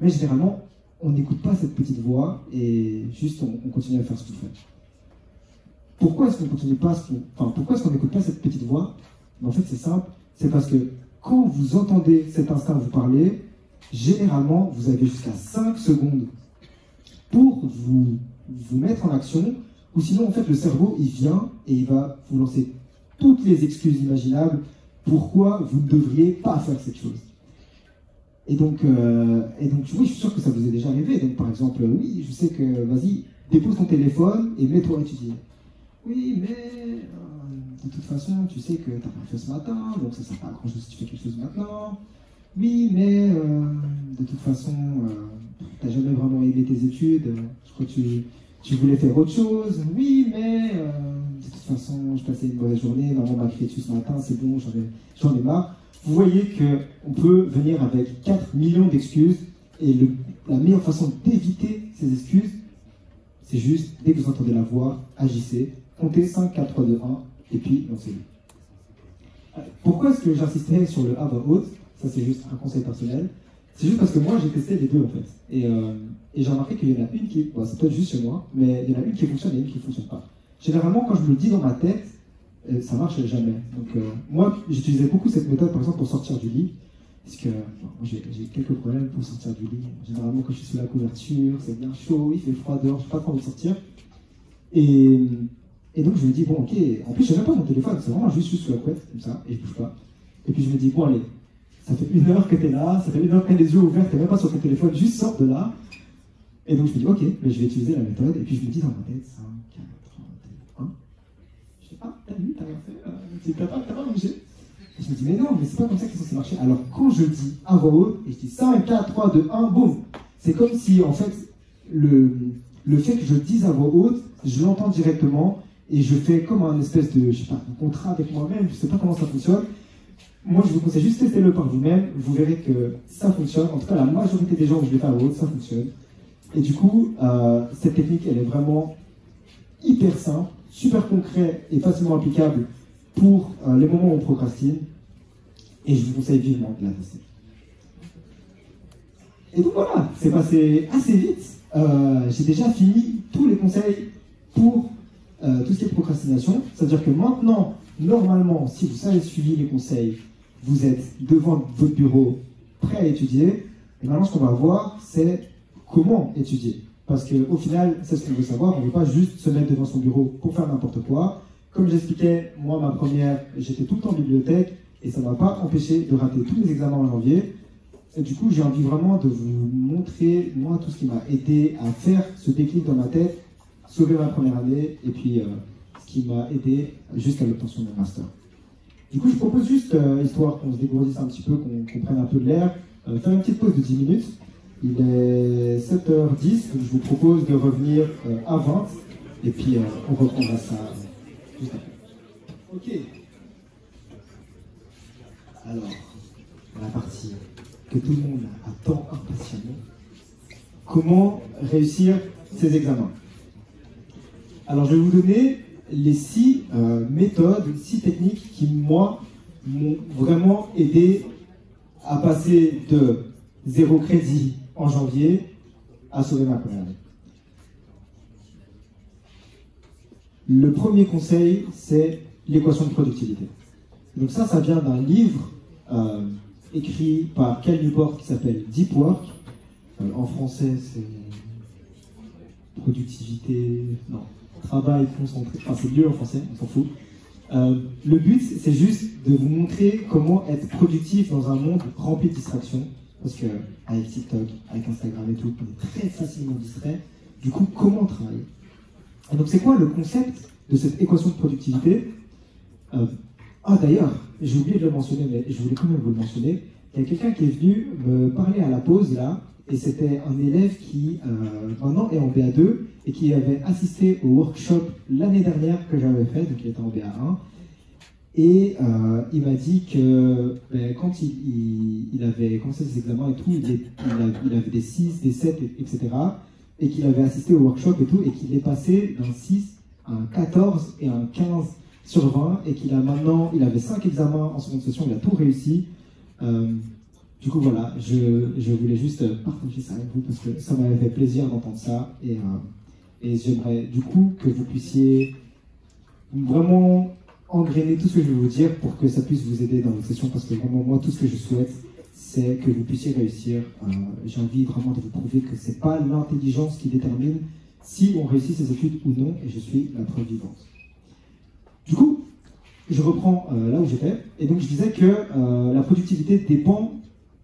Speaker 2: Mais généralement, on n'écoute pas cette petite voix et juste on continue à faire ce qu'on fait. Pourquoi est-ce qu'on continue pas pourquoi est-ce qu'on n'écoute pas cette petite voix? En fait, c'est simple, c'est parce que quand vous entendez cet instinct vous parler, généralement, vous avez jusqu'à 5 secondes pour vous mettre en action, ou sinon, en fait, le cerveau, il vient et il va vous lancer toutes les excuses imaginables pourquoi vous ne devriez pas faire cette chose. Et donc, oui, je suis sûr que ça vous est déjà arrivé. Donc, par exemple, oui, je sais que, vas-y, dépose ton téléphone et mets-toi à étudier. Oui, mais de toute façon, tu sais que tu n'as pas fait ce matin, donc ça ne sert pas à grand-chose si tu fais quelque chose maintenant. Oui, mais de toute façon, tu n'as jamais vraiment aimé tes études. Je crois que tu voulais faire autre chose. Oui, mais de toute façon, je passais une mauvaise journée. Maman m'a crié dessus ce matin, c'est bon, j'en ai marre. Vous voyez qu'on peut venir avec 4 millions d'excuses Et la meilleure façon d'éviter ces excuses, c'est juste, dès que vous entendez la voix, agissez, comptez 5, 4, 3, 2, 1, et puis lancez-le. Pourquoi est-ce que j'insistais sur le à voix haute? Ça, c'est juste un conseil personnel. C'est juste parce que moi, j'ai testé les deux, en fait. Et j'ai remarqué qu'il y en a une qui, bon, c'est peut-être juste chez moi, mais il y en a une qui fonctionne et une qui ne fonctionne pas. Généralement, quand je me le dis dans ma tête, ça marche jamais. Donc, moi, j'utilisais beaucoup cette méthode, par exemple, pour sortir du lit. Parce que bon, j'ai quelques problèmes pour sortir du lit. Généralement, quand je suis sous la couverture, c'est bien chaud, il fait froid dehors, je n'ai pas trop envie de sortir. Et donc, je me dis, bon, ok. En plus, je n'ai même pas mon téléphone, c'est vraiment juste sous la couette, comme ça, et je ne bouge pas. Et puis, je me dis, bon, allez, ça fait 1 heure que tu es là, ça fait 1 heure que tu as les yeux ouverts, tu n'es même pas sur ton téléphone, juste sors de là. Et donc, je me dis, ok, mais je vais utiliser la méthode. Et puis, je me dis dans ma tête, 5, 4, 3, 2, 1. Je dis, ah, t'as vu, t'as rien fait, t'as pas bougé. Et je me dis, mais non, mais c'est pas comme ça qu'ils sont censés marcher. Alors, quand je dis à voix haute, et je dis 5, 4, 3, 2, 1, boum, c'est comme si, en fait, le fait que je dise à voix haute, je l'entends directement, et je fais comme un espèce de, je sais pas, un contrat avec moi-même, je sais pas comment ça fonctionne. Moi, je vous conseille juste testez-le par vous-même, vous verrez que ça fonctionne. En tout cas, la majorité des gens où je l'ai fait à voix haute, ça fonctionne. Et du coup, cette technique, elle est vraiment hyper simple, super concret et facilement applicable pour les moments où on procrastine, et je vous conseille vivement de la tester. Et donc voilà, c'est passé assez vite. J'ai déjà fini tous les conseils pour tout ce qui est procrastination. C'est-à-dire que maintenant, normalement, si vous avez suivi les conseils, vous êtes devant votre bureau, prêt à étudier. Et maintenant, ce qu'on va voir, c'est comment étudier. Parce qu'au final, c'est ce qu'on veut savoir. On ne veut pas juste se mettre devant son bureau pour faire n'importe quoi. Comme j'expliquais, moi, ma première, j'étais tout le temps en bibliothèque et ça ne m'a pas empêché de rater tous les examens en janvier. Et du coup, j'ai envie vraiment de vous montrer, moi, tout ce qui m'a aidé à faire ce déclic dans ma tête, sauver ma première année et puis ce qui m'a aidé jusqu'à l'obtention de mon master. Du coup, je propose juste, histoire qu'on se dégourdisse un petit peu, qu'on prenne un peu de l'air, faire une petite pause de 10 minutes. Il est 7h10, donc je vous propose de revenir à 20 et puis on reprendra ça juste après. Ok. Alors, la partie que tout le monde attend impatiemment. Comment réussir ces examens? Alors, je vais vous donner les 6 méthodes, 6 techniques qui, moi, m'ont vraiment aidé à passer de 0 crédit en janvier à sauver ma première année. Le premier conseil, c'est l'équation de productivité. Donc ça vient d'un livre écrit par Cal Newport qui s'appelle Deep Work. En français, c'est productivité, non, travail concentré. Enfin, c'est mieux en français, on s'en fout. Le but, c'est juste de vous montrer comment être productif dans un monde rempli de distractions. Parce qu'avec TikTok, avec Instagram et tout, on est très facilement distrait. Du coup, comment travailler? Et donc, c'est quoi le concept de cette équation de productivité? D'ailleurs, j'ai oublié de le mentionner, mais je voulais quand même vous le mentionner. Il y a quelqu'un qui est venu me parler à la pause, là, et c'était un élève qui, maintenant, est en BA2, et qui avait assisté au workshop l'année dernière que j'avais fait, donc il était en BA1. Et il m'a dit que quand il avait commencé ses examens et tout, il avait des 6, des 7, etc. Et qu'il avait assisté au workshop et tout, et qu'il est passé d'un 6 à un 14 et un 15 sur 20, et qu'il a maintenant, il avait 5 examens en seconde session, il a tout réussi. Du coup, voilà, je voulais juste partager ça avec vous, parce que ça m'avait fait plaisir d'entendre ça, et j'aimerais du coup que vous puissiez vraiment engrainer tout ce que je vais vous dire pour que ça puisse vous aider dans votre session, parce que vraiment moi tout ce que je souhaite c'est que vous puissiez réussir. J'ai envie vraiment de vous prouver que c'est pas l'intelligence qui détermine si on réussit ses études ou non, et je suis la preuve vivante. Du coup, je reprends là où j'étais, et donc je disais que la productivité dépend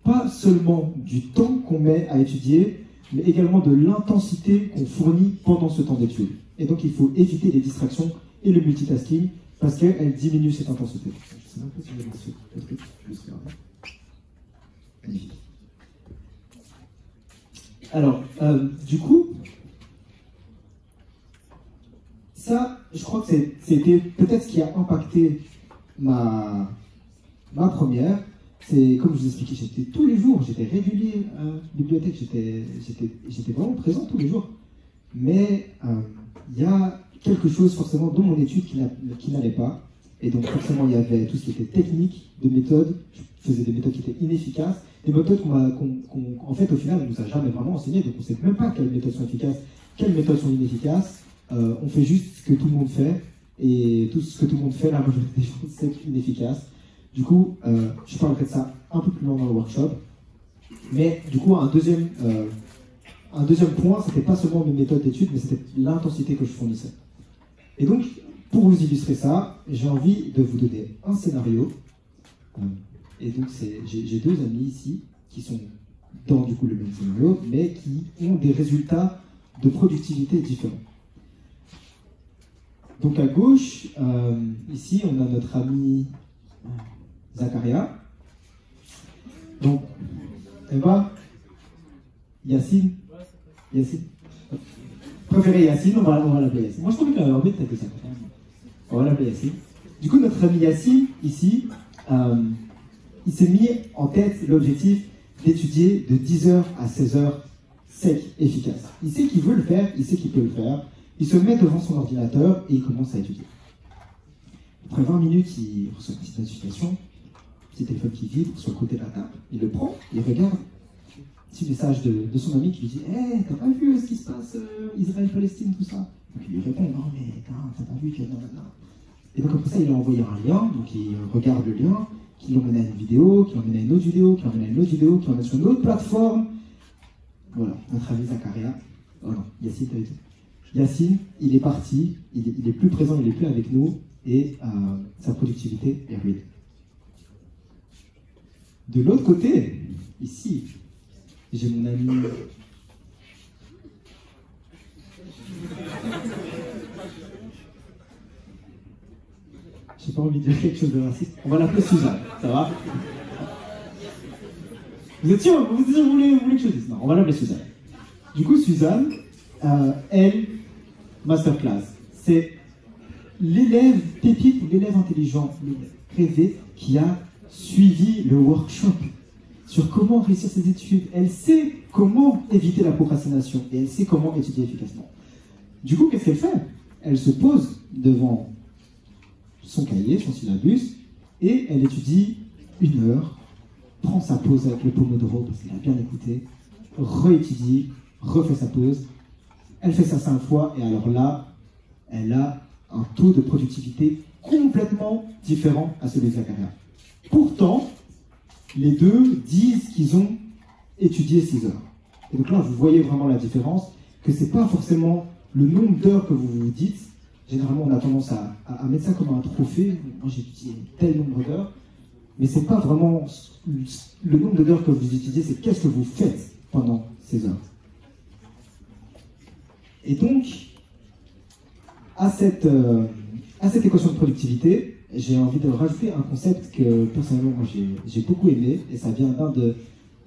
Speaker 2: pas seulement du temps qu'on met à étudier, mais également de l'intensité qu'on fournit pendant ce temps d'étude. Et donc il faut éviter les distractions et le multitasking, parce qu'elle diminue cette intensité. Je sais même pas si je vais lancer le truc, je vais se regarder. Magnifique. Alors, du coup, ça, je crois que c'était peut-être ce qui a impacté ma première, c'est comme je vous expliquais, j'étais tous les jours, j'étais régulier à la bibliothèque, j'étais vraiment présent tous les jours. Mais il y a quelque chose forcément dans mon étude qui n'allait pas. Et donc forcément il y avait tout ce qui était technique, de méthode, je faisais des méthodes qui étaient inefficaces, des méthodes en fait au final on ne nous a jamais vraiment enseigné, donc on ne sait même pas quelles méthodes sont efficaces, quelles méthodes sont inefficaces, on fait juste ce que tout le monde fait, et tout ce que tout le monde fait, la majorité des choses, c'est inefficace. Du coup, je parlerai de ça un peu plus loin dans le workshop, mais du coup un deuxième point, c'était pas seulement mes méthodes d'études, mais c'était l'intensité que je fournissais. Et donc, pour vous illustrer ça, j'ai envie de vous donner un scénario. Et donc, j'ai deux amis ici qui sont dans du coup le même scénario, mais qui ont des résultats de productivité différents. Donc à gauche, ici, on a notre ami Zakaria. Donc, Eva, Yacine. Préféré Yacine, on va l'appeler Yacine. Moi, je trouve qu'il a envie de tête de ça. On va l'appeler Yacine. Du coup, notre ami Yacine, ici, il s'est mis en tête l'objectif d'étudier de 10h à 16h sec, efficace. Il sait qu'il veut le faire, il sait qu'il peut le faire. Il se met devant son ordinateur et il commence à étudier. Après 20 minutes, il reçoit une petite notification, petit téléphone qui vibre sur le côté de la table. Il le prend, il regarde. Petit message de son ami qui lui dit « Hey, t'as pas vu ce qui se passe, Israël-Palestine, tout ça ?» Donc il lui répond « Non, mais t'as pas vu, non. » Et donc après ça, il a envoyé un lien, donc il regarde le lien, qui l'emmène à une vidéo, qui l'emmène à une autre vidéo, qui l'emmène à une autre vidéo, qui l'emmène sur une autre plateforme. Voilà, notre ami Zakaria. Oh non, Yacine, t'avais dit. Yacine, il est parti, il est plus présent, il est plus avec nous, et sa productivité est ruinée. De l'autre côté, ici, j'ai mon ami... J'ai pas envie de dire quelque chose de raciste. On va l'appeler Suzanne, ça va? Vous êtes sûr? Vous voulez que je dise? Non, on va l'appeler Suzanne. Du coup, Suzanne, elle, masterclass, c'est l'élève pépite ou l'élève intelligent, l'élève rêvé qui a suivi le workshop sur comment réussir ses études. Elle sait comment éviter la procrastination et elle sait comment étudier efficacement. Du coup, qu'est-ce qu'elle fait? Elle se pose devant son cahier, son syllabus, et elle étudie 1 heure, prend sa pause avec le Pomodoro parce qu'elle a bien écouté, réétudie, refait sa pause. Elle fait ça 5 fois et alors là, elle a un taux de productivité complètement différent à celui de Zakaria. Pourtant, les deux disent qu'ils ont étudié 6 heures. Et donc là, vous voyez vraiment la différence, que ce n'est pas forcément le nombre d'heures que vous vous dites. Généralement, on a tendance à mettre ça comme un trophée. Moi, j'ai étudié tel nombre d'heures. Mais ce n'est pas vraiment le nombre d'heures que vous étudiez, c'est qu'est-ce que vous faites pendant ces heures. Et donc, à cette équation de productivité, j'ai envie de rajouter un concept que personnellement moi j'ai beaucoup aimé, et ça vient d'un de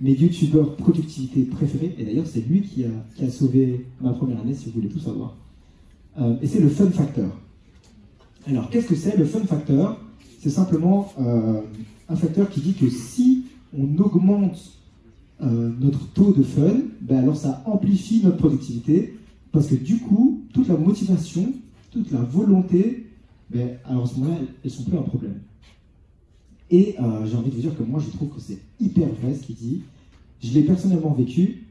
Speaker 2: mes youtubeurs productivité préférés, et d'ailleurs c'est lui qui a sauvé ma première année, si vous voulez tout savoir. Et c'est le fun factor. Alors qu'est-ce que c'est le fun factor? C'est simplement un facteur qui dit que si on augmente notre taux de fun, ben alors ça amplifie notre productivité, parce que du coup, toute la motivation, toute la volonté, ben, alors à ce moment-là, elles ne sont plus un problème. Et j'ai envie de vous dire que moi, je trouve que c'est hyper vrai ce qu'il dit. Je l'ai personnellement vécu,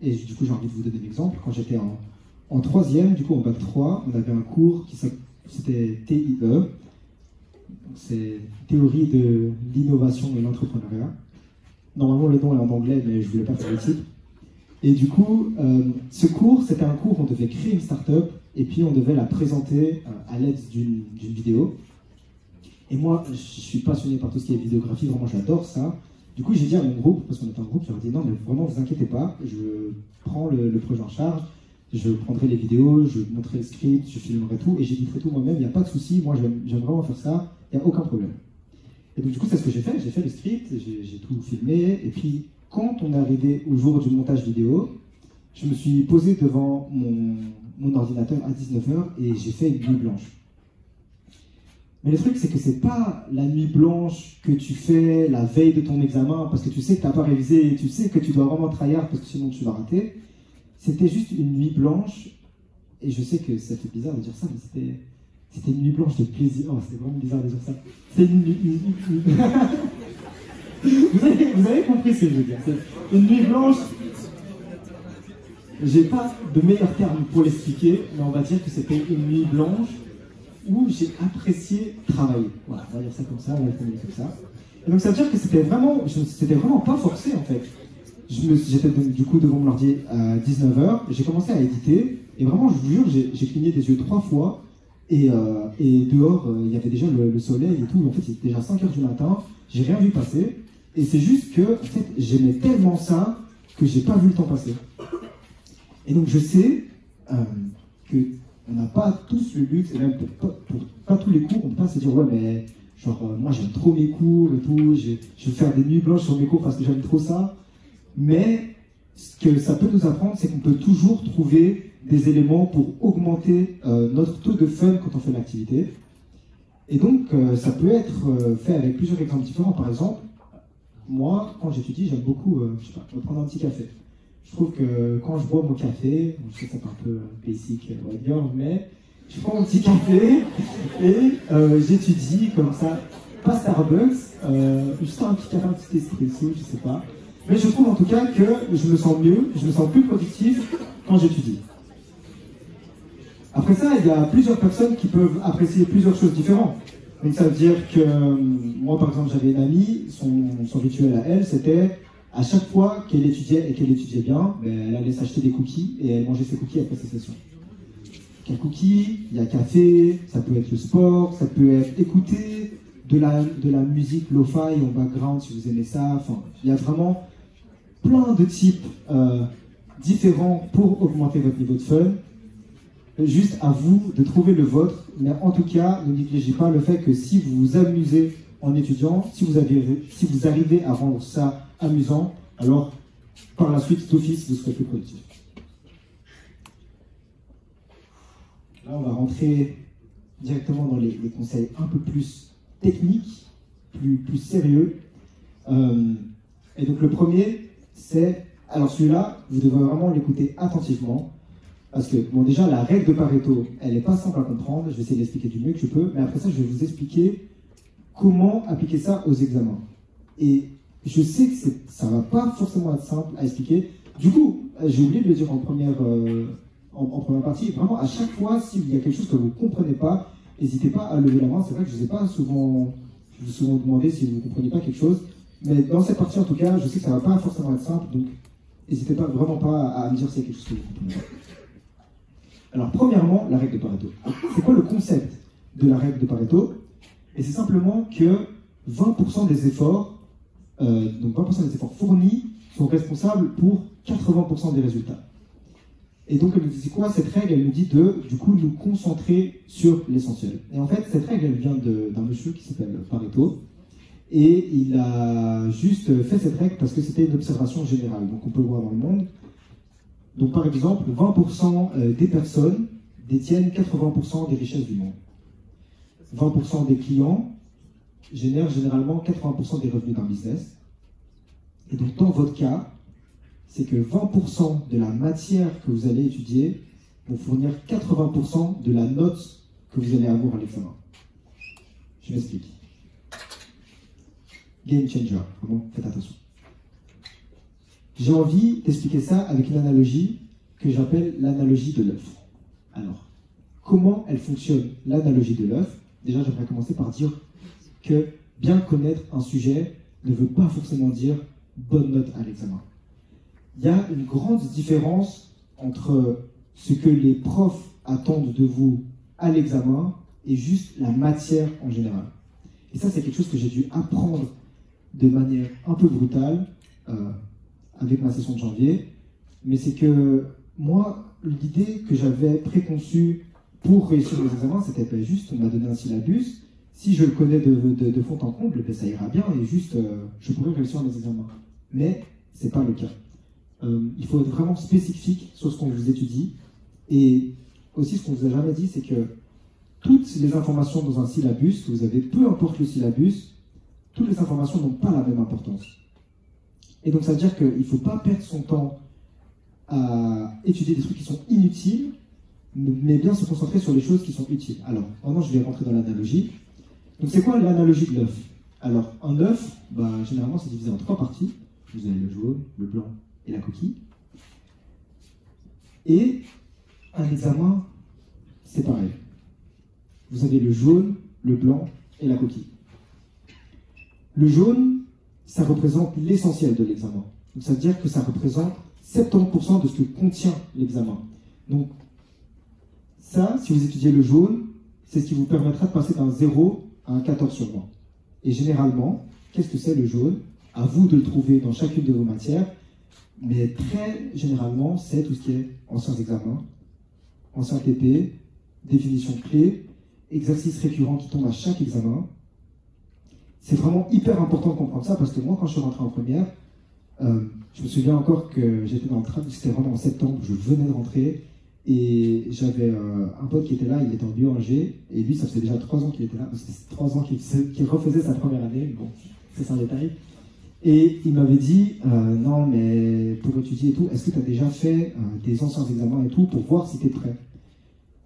Speaker 2: et du coup, j'ai envie de vous donner un exemple. Quand j'étais en 3e, du coup, en bac 3, on avait un cours qui c'était TIE, c'est Théorie de l'innovation et l'entrepreneuriat. Normalement, le nom est en anglais, mais je ne voulais pas faire le titre. Et du coup, ce cours, c'était un cours où on devait créer une start-up et puis on devait la présenter à l'aide d'une vidéo. Et moi, je suis passionné par tout ce qui est vidéographie, vraiment j'adore ça. Du coup, j'ai dit à mon groupe, parce qu'on était en groupe, je leur ai dit non, mais vraiment, ne vous inquiétez pas, je prends le projet en charge, je prendrai les vidéos, je montrerai le script, je filmerai tout et j'éditerai tout moi-même, il n'y a pas de souci, moi j'aime vraiment faire ça, il n'y a aucun problème. Et donc, du coup, c'est ce que j'ai fait le script, j'ai tout filmé, et puis quand on est arrivé au jour du montage vidéo, je me suis posé devant mon ordinateur à 19h et j'ai fait une nuit blanche. Mais le truc, c'est que c'est pas la nuit blanche que tu fais la veille de ton examen parce que tu sais que tu n'as pas révisé et tu sais que tu dois vraiment tryhard parce que sinon tu vas rater. C'était juste une nuit blanche, et je sais que ça fait bizarre de dire ça, mais c'était une nuit blanche de plaisir. Oh, c'était vraiment bizarre de dire ça. C'était vous avez compris ce que je veux dire. C'est une nuit blanche. J'ai pas de meilleur terme pour l'expliquer, mais on va dire que c'était une nuit blanche où j'ai apprécié travailler. Voilà, on va dire ça comme ça, on va le formuler comme ça. Et donc ça veut dire que c'était vraiment pas forcé en fait. J'étais du coup devant mon ordi à 19h, j'ai commencé à éditer, et vraiment je vous jure, j'ai cligné des yeux 3 fois, et dehors il y avait déjà le soleil et tout, en fait il était déjà 5h du matin, j'ai rien vu passer, et c'est juste que en fait, j'aimais tellement ça que j'ai pas vu le temps passer. Et donc je sais que on n'a pas tous le luxe, et même pour pas tous les cours, on peut pas se dire ouais mais genre moi j'aime trop mes cours et tout, je vais faire des nuits blanches sur mes cours parce que j'aime trop ça. Mais ce que ça peut nous apprendre, c'est qu'on peut toujours trouver des éléments pour augmenter notre taux de fun quand on fait l'activité. Et donc ça peut être fait avec plusieurs exemples différents. Par exemple, moi quand j'étudie, j'aime beaucoup je sais pas, me prendre un petit café. Je trouve que quand je bois mon café, je sais que c'est un peu basic, mais je prends mon petit café et j'étudie comme ça, pas Starbucks, juste un petit café, un petit espresso, je sais pas. Mais je trouve en tout cas que je me sens mieux, je me sens plus productif quand j'étudie. Après ça, il y a plusieurs personnes qui peuvent apprécier plusieurs choses différentes. Donc ça veut dire que moi par exemple j'avais une amie, son rituel à elle c'était à chaque fois qu'elle étudiait et qu'elle étudiait bien, elle allait s'acheter des cookies et elle mangeait ses cookies après ses sessions. Il y a cookies, il y a café, ça peut être le sport, ça peut être écouter de la musique lo-fi en background si vous aimez ça. Enfin, il y a vraiment plein de types différents pour augmenter votre niveau de fun. Juste à vous de trouver le vôtre, mais en tout cas, ne négligez pas le fait que si vous vous amusez en étudiant, si vous arrivez à rendre ça amusant, alors par la suite, d'office, vous serez plus productif. Là, on va rentrer directement dans les conseils un peu plus techniques, plus sérieux. Et donc le premier, c'est... Alors celui-là, vous devrez vraiment l'écouter attentivement, parce que, bon déjà, la règle de Pareto, elle n'est pas simple à comprendre, je vais essayer de l'expliquer du mieux que je peux, mais après ça, je vais vous expliquer comment appliquer ça aux examens. Et je sais que ça ne va pas forcément être simple à expliquer. Du coup, j'ai oublié de le dire en première partie, vraiment à chaque fois, s'il y a quelque chose que vous ne comprenez pas, n'hésitez pas à lever la main. C'est vrai que je ne vous ai pas souvent demandé si vous ne compreniez pas quelque chose, mais dans cette partie en tout cas, je sais que ça ne va pas forcément être simple, donc n'hésitez pas vraiment pas à me dire s'il y a quelque chose que vous ne comprenez pas. Alors premièrement, la règle de Pareto. C'est quoi le concept de la règle de Pareto? Et c'est simplement que 20% des efforts, donc 20% des efforts fournis sont responsables pour 80% des résultats. Et donc elle nous dit quoi? Cette règle, elle nous dit de, du coup, nous concentrer sur l'essentiel. Et en fait, cette règle, elle vient d'un monsieur qui s'appelle Pareto. Et il a juste fait cette règle parce que c'était une observation générale. Donc on peut le voir dans le monde. Donc par exemple, 20% des personnes détiennent 80% des richesses du monde. 20% des clients génèrent généralement 80% des revenus d'un business. Et donc dans votre cas, c'est que 20% de la matière que vous allez étudier vont fournir 80% de la note que vous allez avoir à l'examen. Je m'explique. Game changer, vraiment, faites attention. J'ai envie d'expliquer ça avec une analogie que j'appelle l'analogie de l'œuf. Alors, comment elle fonctionne, l'analogie de l'œuf? Déjà, j'aimerais commencer par dire que bien connaître un sujet ne veut pas forcément dire bonne note à l'examen. Il y a une grande différence entre ce que les profs attendent de vous à l'examen et juste la matière en général. Et ça, c'est quelque chose que j'ai dû apprendre de manière un peu brutale avec ma session de janvier. Mais c'est que moi, l'idée que j'avais préconçue pour réussir les examens, c'était juste, on m'a donné un syllabus. Si je le connais de fond en comble, ça ira bien et juste, je pourrais réussir mes examens. Mais ce n'est pas le cas. Il faut être vraiment spécifique sur ce qu'on vous étudie. Et aussi, ce qu'on ne vous a jamais dit, c'est que toutes les informations dans un syllabus que vous avez, peu importe le syllabus, toutes les informations n'ont pas la même importance. Et donc ça veut dire qu'il ne faut pas perdre son temps à étudier des trucs qui sont inutiles, mais bien se concentrer sur les choses qui sont utiles. Alors, maintenant je vais rentrer dans l'analogie. Donc c'est quoi l'analogie de l'œuf? Alors, un œuf, généralement c'est divisé en 3 parties. Vous avez le jaune, le blanc et la coquille. Et un examen, c'est pareil. Vous avez le jaune, le blanc et la coquille. Le jaune, ça représente l'essentiel de l'examen. Donc ça veut dire que ça représente 70% de ce que contient l'examen. Donc ça, si vous étudiez le jaune, c'est ce qui vous permettra de passer d'un 0 à un 14 sur 20. Et généralement, qu'est-ce que c'est le jaune? À vous de le trouver dans chacune de vos matières, mais très généralement, c'est tout ce qui est anciens examens, anciens TP, définition clé, exercices récurrents qui tombent à chaque examen. C'est vraiment hyper important de comprendre ça, parce que moi, quand je suis rentré en première, je me souviens encore que j'étais dans le train, c'était vraiment en septembre, je venais de rentrer, et j'avais un pote qui était là, il était en bio-ingé, et lui, ça faisait déjà 3 ans qu'il était là, c'était 3 ans qu'il refaisait sa première année, bon, c'est un détail. Et il m'avait dit, non, mais pour étudier et tout, est-ce que tu as déjà fait des anciens examens et tout pour voir si tu es prêt?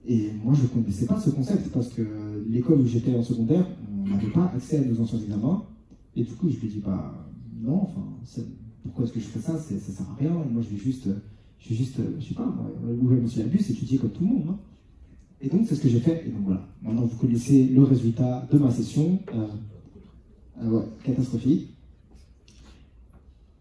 Speaker 2: Et moi, je ne connaissais pas ce concept parce que l'école où j'étais en secondaire, on n'avait pas accès à nos anciens examens. Et du coup, je lui ai dit, non, enfin, pourquoi est-ce que je fais ça? Ça sert à rien. Moi, je vais juste, je sais pas, ouvrir mon syllabus, étudier comme tout le monde. Hein. Et donc, c'est ce que j'ai fait. Et donc, voilà. Maintenant, vous connaissez le résultat de ma session. Ouais, catastrophique.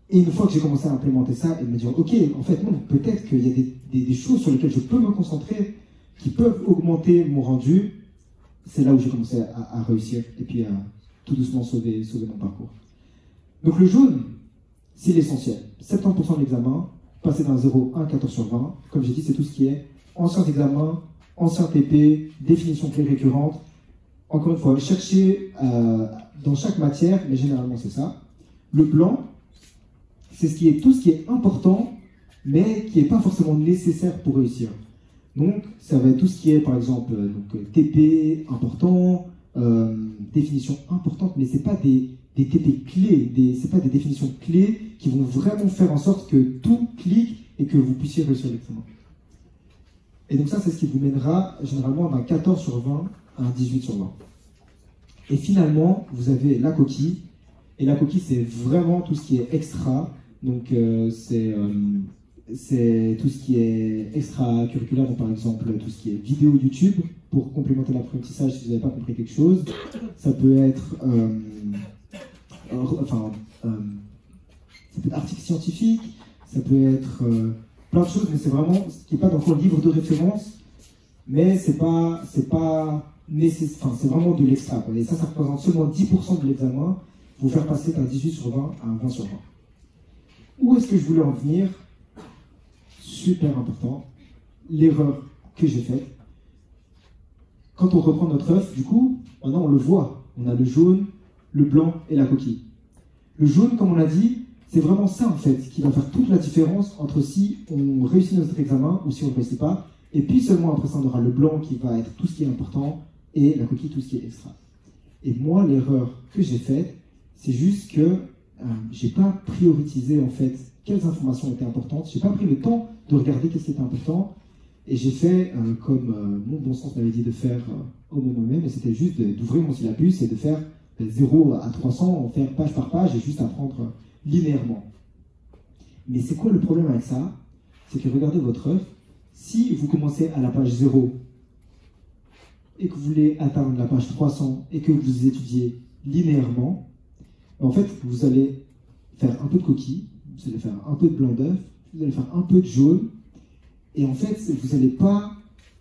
Speaker 2: Et une fois que j'ai commencé à implémenter ça et me dire, ok, en fait, non, peut-être qu'il y a des choses sur lesquelles je peux me concentrer qui peuvent augmenter mon rendu, c'est là où j'ai commencé à réussir et puis à tout doucement sauver mon parcours. Donc le jaune, c'est l'essentiel. 70% de l'examen, passer d'un 0 à un 14 sur 20. Comme j'ai dit, c'est tout ce qui est anciens examens, anciens TP, définition clé récurrente. Encore une fois, chercher dans chaque matière, mais généralement c'est ça. Le blanc, c'est tout ce qui est important, mais qui n'est pas forcément nécessaire pour réussir. Donc, ça va être tout ce qui est, par exemple, TP important, définition importante, mais ce n'est pas des TP clés, ce n'est pas des définitions clés qui vont vraiment faire en sorte que tout clique et que vous puissiez réussir l'examen. Et donc ça, c'est ce qui vous mènera généralement d'un 14 sur 20 à un 18 sur 20. Et finalement, vous avez la coquille. Et la coquille, c'est vraiment tout ce qui est extra. Donc, c'est tout ce qui est extracurriculaire, donc par exemple tout ce qui est vidéo YouTube pour complémenter l'apprentissage si vous n'avez pas compris quelque chose. Ça peut être article scientifique, ça peut être plein de choses, mais c'est vraiment ce qui n'est pas dans le livre de référence, mais c'est pas nécessaire, c'est vraiment de l'extra. Et ça représente seulement 10% de l'examen, vous faire passer d'un 18 sur 20 à un 20 sur 20. Où est-ce que je voulais en venir? Super important, l'erreur que j'ai faite. Quand on reprend notre œuf, du coup, maintenant on le voit. On a le jaune, le blanc et la coquille. Le jaune, comme on l'a dit, c'est vraiment ça en fait qui va faire toute la différence entre si on réussit notre examen ou si on ne réussit pas. Et puis seulement après ça, on aura le blanc qui va être tout ce qui est important et la coquille tout ce qui est extra. Et moi, l'erreur que j'ai faite, c'est juste que j'ai pas priorisé en fait quelles informations étaient importantes. J'ai pas pris le temps de regarder qu'est-ce qui était important. Et j'ai fait comme mon bon sens m'avait dit de faire au moment même, et c'était juste d'ouvrir mon syllabus et de faire 0 à 300, en faire page par page et juste apprendre linéairement. Mais c'est quoi le problème avec ça? C'est que regardez votre œuf, si vous commencez à la page 0 et que vous voulez atteindre la page 300 et que vous étudiez linéairement, en fait, vous allez faire un peu de coquille, vous allez faire un peu de blanc d'œuf, vous allez faire un peu de jaune, et en fait, vous n'allez pas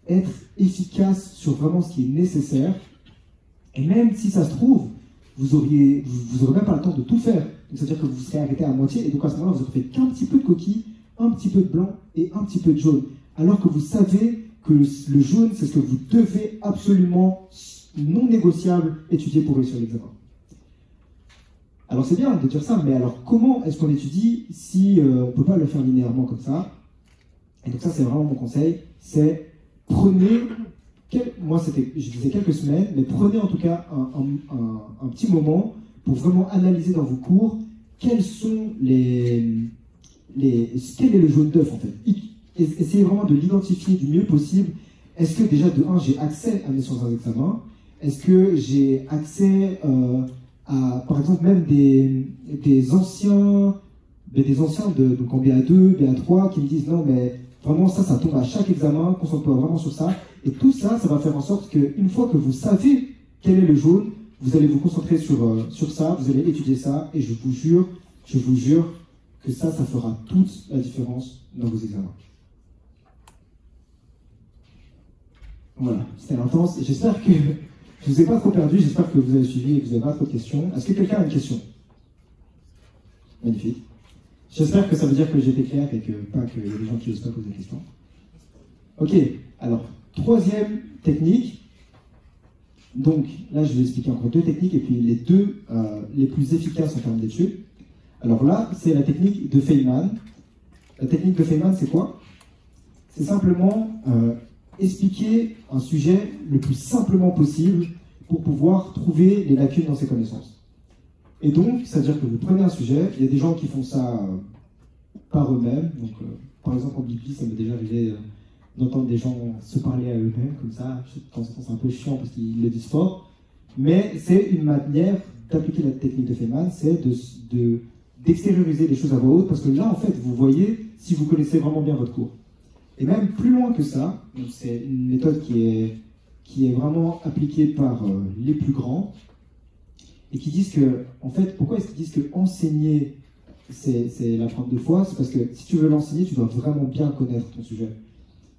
Speaker 2: être efficace sur vraiment ce qui est nécessaire. Et même si ça se trouve, vous aurez même pas le temps de tout faire. Donc, c'est-à-dire que vous serez arrêté à moitié, et donc à ce moment-là, vous n'aurez fait qu'un petit peu de coquille, un petit peu de blanc et un petit peu de jaune. Alors que vous savez que le jaune, c'est ce que vous devez absolument, non négociable, étudier pour réussir l'examen. Alors c'est bien de dire ça, mais alors comment est-ce qu'on étudie si on ne peut pas le faire linéairement comme ça? Et donc ça, c'est vraiment mon conseil, c'est prenez moi, je disais quelques semaines, mais prenez en tout cas un petit moment pour vraiment analyser dans vos cours quels sont quel est le jaune d'œuf en fait. Essayez vraiment de l'identifier du mieux possible. Est-ce que déjà de 1, j'ai accès à mes sciences d'examen? Est-ce que j'ai accès à, par exemple, même des anciens donc en BA2, BA3 qui me disent non mais vraiment ça tombe à chaque examen, concentre-toi vraiment sur ça. Et tout ça, ça va faire en sorte qu'une fois que vous savez quel est le jaune, vous allez vous concentrer sur ça, vous allez étudier ça, et je vous jure que ça fera toute la différence dans vos examens. Voilà, c'était intense. J'espère que je ne vous ai pas trop perdu, j'espère que vous avez suivi et que vous n'avez pas trop de questions. Est-ce que quelqu'un a une question? Magnifique. J'espère que ça veut dire que j'étais clair et que pas qu'il y a des gens qui n'osent pas poser des questions. Ok, alors, troisième technique. Donc, là, je vais expliquer encore 2 techniques et puis les 2 les plus efficaces en termes d'études. Alors là, c'est la technique de Feynman. La technique de Feynman, c'est quoi? C'est simplement expliquer un sujet le plus simplement possible pour pouvoir trouver les lacunes dans ses connaissances. Et donc, c'est-à-dire que vous prenez un sujet, il y a des gens qui font ça par eux-mêmes. Donc, par exemple, en Bible, ça m'est déjà arrivé d'entendre des gens se parler à eux-mêmes, comme ça. De temps en temps, c'est un peu chiant parce qu'ils le disent fort. Mais c'est une manière d'appliquer la technique de Feynman, c'est d'extérioriser les choses à voix haute, parce que là, en fait, vous voyez si vous connaissez vraiment bien votre cours. Et même plus loin que ça, c'est une méthode qui est vraiment appliquée par les plus grands, et qui disent que, en fait, pourquoi est-ce qu'ils disent que enseigner, c'est la preuve de foi? C'est parce que si tu veux l'enseigner, tu dois vraiment bien connaître ton sujet.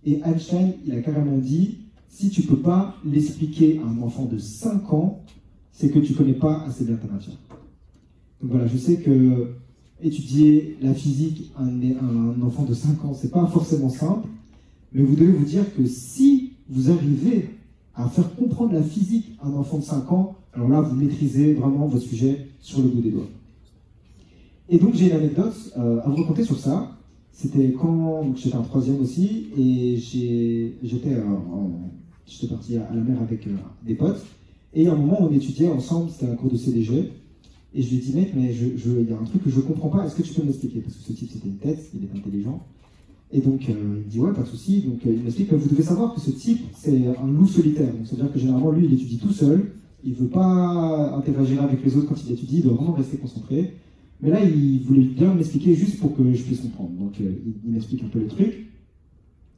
Speaker 2: Et Einstein, il a carrément dit, si tu ne peux pas l'expliquer à un enfant de 5 ans, c'est que tu ne connais pas assez bien ta matière. Donc voilà, je sais que étudier la physique à un enfant de 5 ans, c'est pas forcément simple, mais vous devez vous dire que si vous arrivez à faire comprendre la physique à un enfant de 5 ans, alors là, vous maîtrisez vraiment votre sujet sur le bout des doigts. Et donc, j'ai une anecdote à vous raconter sur ça. C'était quand j'étais en 3e aussi, et j'étais parti à la mer avec des potes, et à un moment, on étudiait ensemble, c'était un cours de CDG, et je lui ai dit, mec, mais il y a un truc que je ne comprends pas, est-ce que tu peux m'expliquer? Parce que ce type, c'était une tête, il est intelligent. Et donc, il me dit, ouais, pas de souci. Donc, il m'explique, vous devez savoir que ce type, c'est un loup solitaire. Donc, c'est-à-dire que généralement, lui, il étudie tout seul, il ne veut pas interagir avec les autres quand il étudie, il doit vraiment rester concentré. Mais là, il voulait bien m'expliquer juste pour que je puisse comprendre. Donc, il m'explique un peu le truc.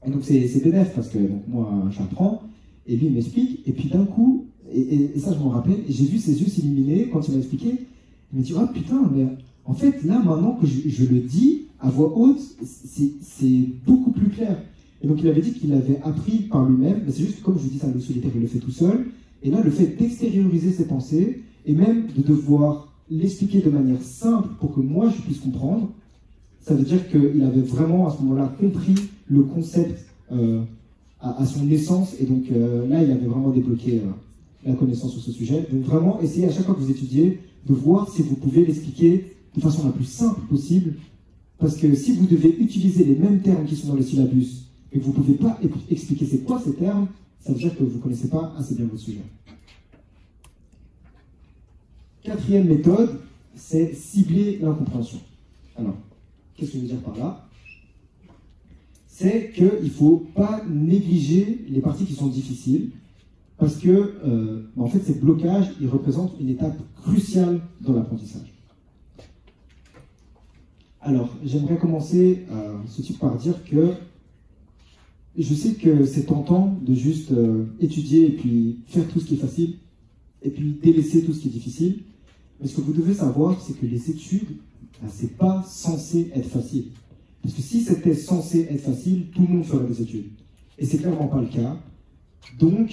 Speaker 2: Et donc, c'est bénéf parce que donc, moi, j'apprends, et lui, il m'explique. Et puis, d'un coup, et ça, je m'en rappelle, et j'ai vu ses yeux s'illuminer quand il m'a expliqué. Il m'a dit, oh putain, mais en fait, là, maintenant que je le dis à voix haute, c'est beaucoup plus clair. Et donc, il avait dit qu'il avait appris par lui-même, mais c'est juste que, comme je vous dis, c'est un loup solitaire, il le fait tout seul. Et là, le fait d'extérioriser ses pensées, et même de devoir l'expliquer de manière simple pour que moi, je puisse comprendre, ça veut dire qu'il avait vraiment, à ce moment-là, compris le concept à son essence. Et donc, là, il avait vraiment débloqué la connaissance sur ce sujet. Donc, vraiment, essayez à chaque fois que vous étudiez, de voir si vous pouvez l'expliquer de façon la plus simple possible. Parce que si vous devez utiliser les mêmes termes qui sont dans le syllabus, et que vous ne pouvez pas expliquer c'est quoi ces termes, ça veut dire que vous ne connaissez pas assez bien votre sujet. 4e méthode, c'est cibler l'incompréhension. Alors, qu'est-ce que je veux dire par là? C'est qu'il ne faut pas négliger les parties qui sont difficiles, parce que, en fait, ces blocages, ils représentent une étape cruciale dans l'apprentissage. Alors, j'aimerais commencer ce type par dire que je sais que c'est tentant de juste étudier et puis faire tout ce qui est facile, et puis délaisser tout ce qui est difficile. Mais ce que vous devez savoir, c'est que les études, c'est pas censé être facile. Parce que si c'était censé être facile, tout le monde ferait des études. Et c'est clairement pas le cas. Donc,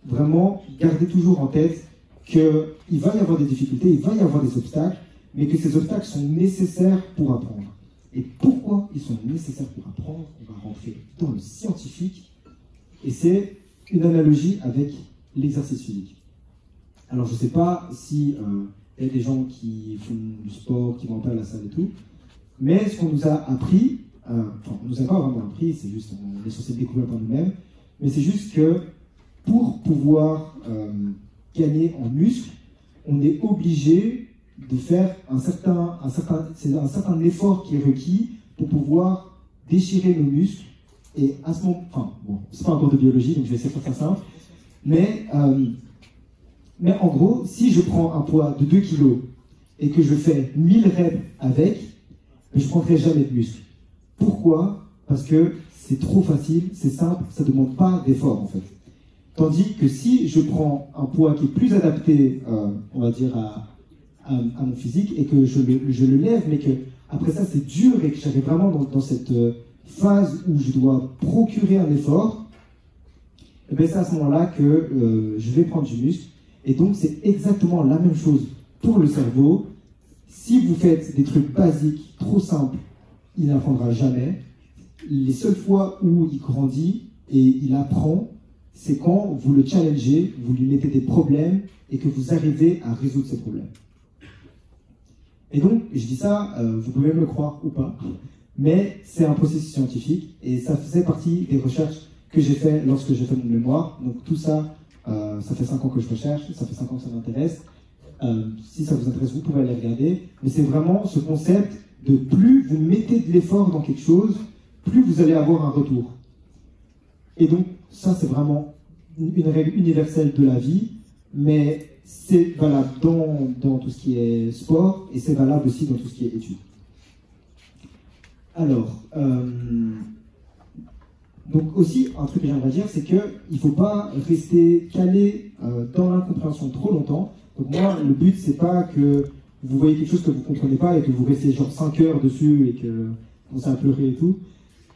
Speaker 2: vraiment, gardez toujours en tête qu'il va y avoir des difficultés, il va y avoir des obstacles, mais que ces obstacles sont nécessaires pour apprendre. Et pourquoi ils sont nécessaires pour apprendre? On va rentrer dans le scientifique, et c'est une analogie avec l'exercice physique. Alors, je ne sais pas si il y a des gens qui font du sport, qui vont pas à la salle et tout, mais ce qu'on nous a appris, enfin, on nous a pas vraiment appris, c'est juste, on est censé le découvrir par nous-mêmes, mais c'est juste que pour pouvoir gagner en muscle, on est obligé de faire un certain effort qui est requis pour pouvoir déchirer nos muscles. Et à ce moment, enfin, bon, c'est pas un cours de biologie, donc je vais essayer de faire ça simple, mais en gros, si je prends un poids de 2 kg et que je fais 1000 reps avec, je ne prendrai jamais de muscle. Pourquoi? Parce que c'est trop facile, c'est simple, ça ne demande pas d'effort en fait. Tandis que si je prends un poids qui est plus adapté, on va dire, à mon physique, et que je le lève, mais que après ça c'est dur et que j'arrive vraiment dans cette phase où je dois procurer un effort, et bien c'est à ce moment-là que je vais prendre du muscle. Et donc c'est exactement la même chose pour le cerveau. Si vous faites des trucs basiques, trop simples, il n'apprendra jamais. Les seules fois où il grandit et il apprend, c'est quand vous le challengez, vous lui mettez des problèmes et que vous arrivez à résoudre ces problèmes. Et donc, je dis ça, vous pouvez me le croire ou pas, mais c'est un processus scientifique et ça faisait partie des recherches que j'ai fait lorsque j'ai fait mon mémoire. Donc tout ça, ça fait 5 ans que je recherche, ça fait 5 ans que ça m'intéresse. Si ça vous intéresse, vous pouvez aller regarder. Mais c'est vraiment ce concept de plus vous mettez de l'effort dans quelque chose, plus vous allez avoir un retour. Et donc, ça, c'est vraiment une règle universelle de la vie, mais c'est valable dans tout ce qui est sport, et c'est valable aussi dans tout ce qui est études. Alors, donc aussi, un truc que j'aimerais dire, c'est qu'il ne faut pas rester calé dans l'incompréhension trop longtemps. Donc moi, le but, c'est pas que vous voyez quelque chose que vous ne comprenez pas et que vous restez genre 5 heures dessus et que vous commencez à pleurer et tout.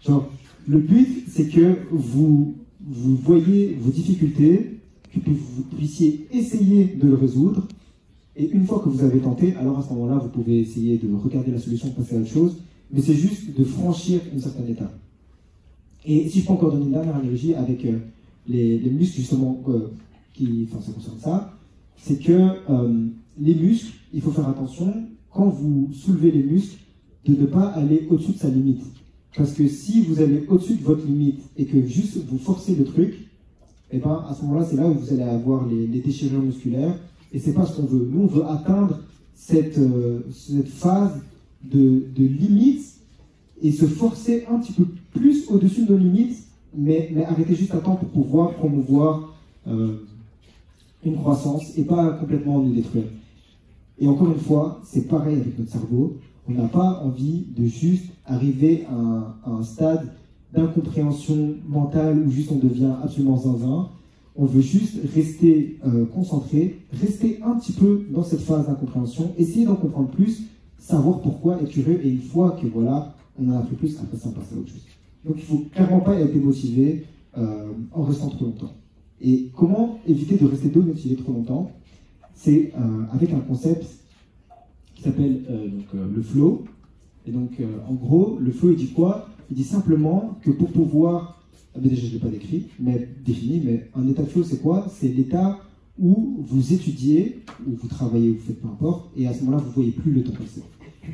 Speaker 2: Genre, le but, c'est que vous voyez vos difficultés, que vous puissiez essayer de le résoudre. Et une fois que vous avez tenté, alors à ce moment-là, vous pouvez essayer de regarder la solution, passer à autre chose. Mais c'est juste de franchir une certaine étape. Et si je peux encore donner une dernière analogie avec les muscles, justement, ça concerne ça, c'est que les muscles, il faut faire attention, quand vous soulevez les muscles, de ne pas aller au-dessus de sa limite. Parce que si vous allez au-dessus de votre limite et que juste vous forcez le truc, et ben à ce moment-là, c'est là où vous allez avoir les déchirures musculaires, et c'est pas ce qu'on veut. Nous, on veut atteindre cette phase de limite et se forcer un petit peu plus au-dessus de nos limites, mais arrêter juste à temps pour pouvoir promouvoir une croissance et pas complètement nous détruire. Et encore une fois, c'est pareil avec notre cerveau. On n'a pas envie de juste arriver à un stade d'incompréhension mentale où juste on devient absolument zinzin. On veut juste rester concentré, rester un petit peu dans cette phase d'incompréhension, essayer d'en comprendre plus, savoir pourquoi, être curieux, et une fois que voilà, on en a appris plus, après ça on passe à autre chose. Donc il ne faut clairement pas être démotivé en restant trop longtemps. Et comment éviter de rester démotivé trop longtemps? C'est avec un concept qui s'appelle le flow. Et donc en gros, le flow il dit quoi? Il dit simplement que pour pouvoir, déjà je ne l'ai pas décrit, mais défini, mais un état de flow c'est quoi? C'est l'état où vous étudiez, où vous travaillez, où vous faites peu importe, et à ce moment-là vous ne voyez plus le temps passer.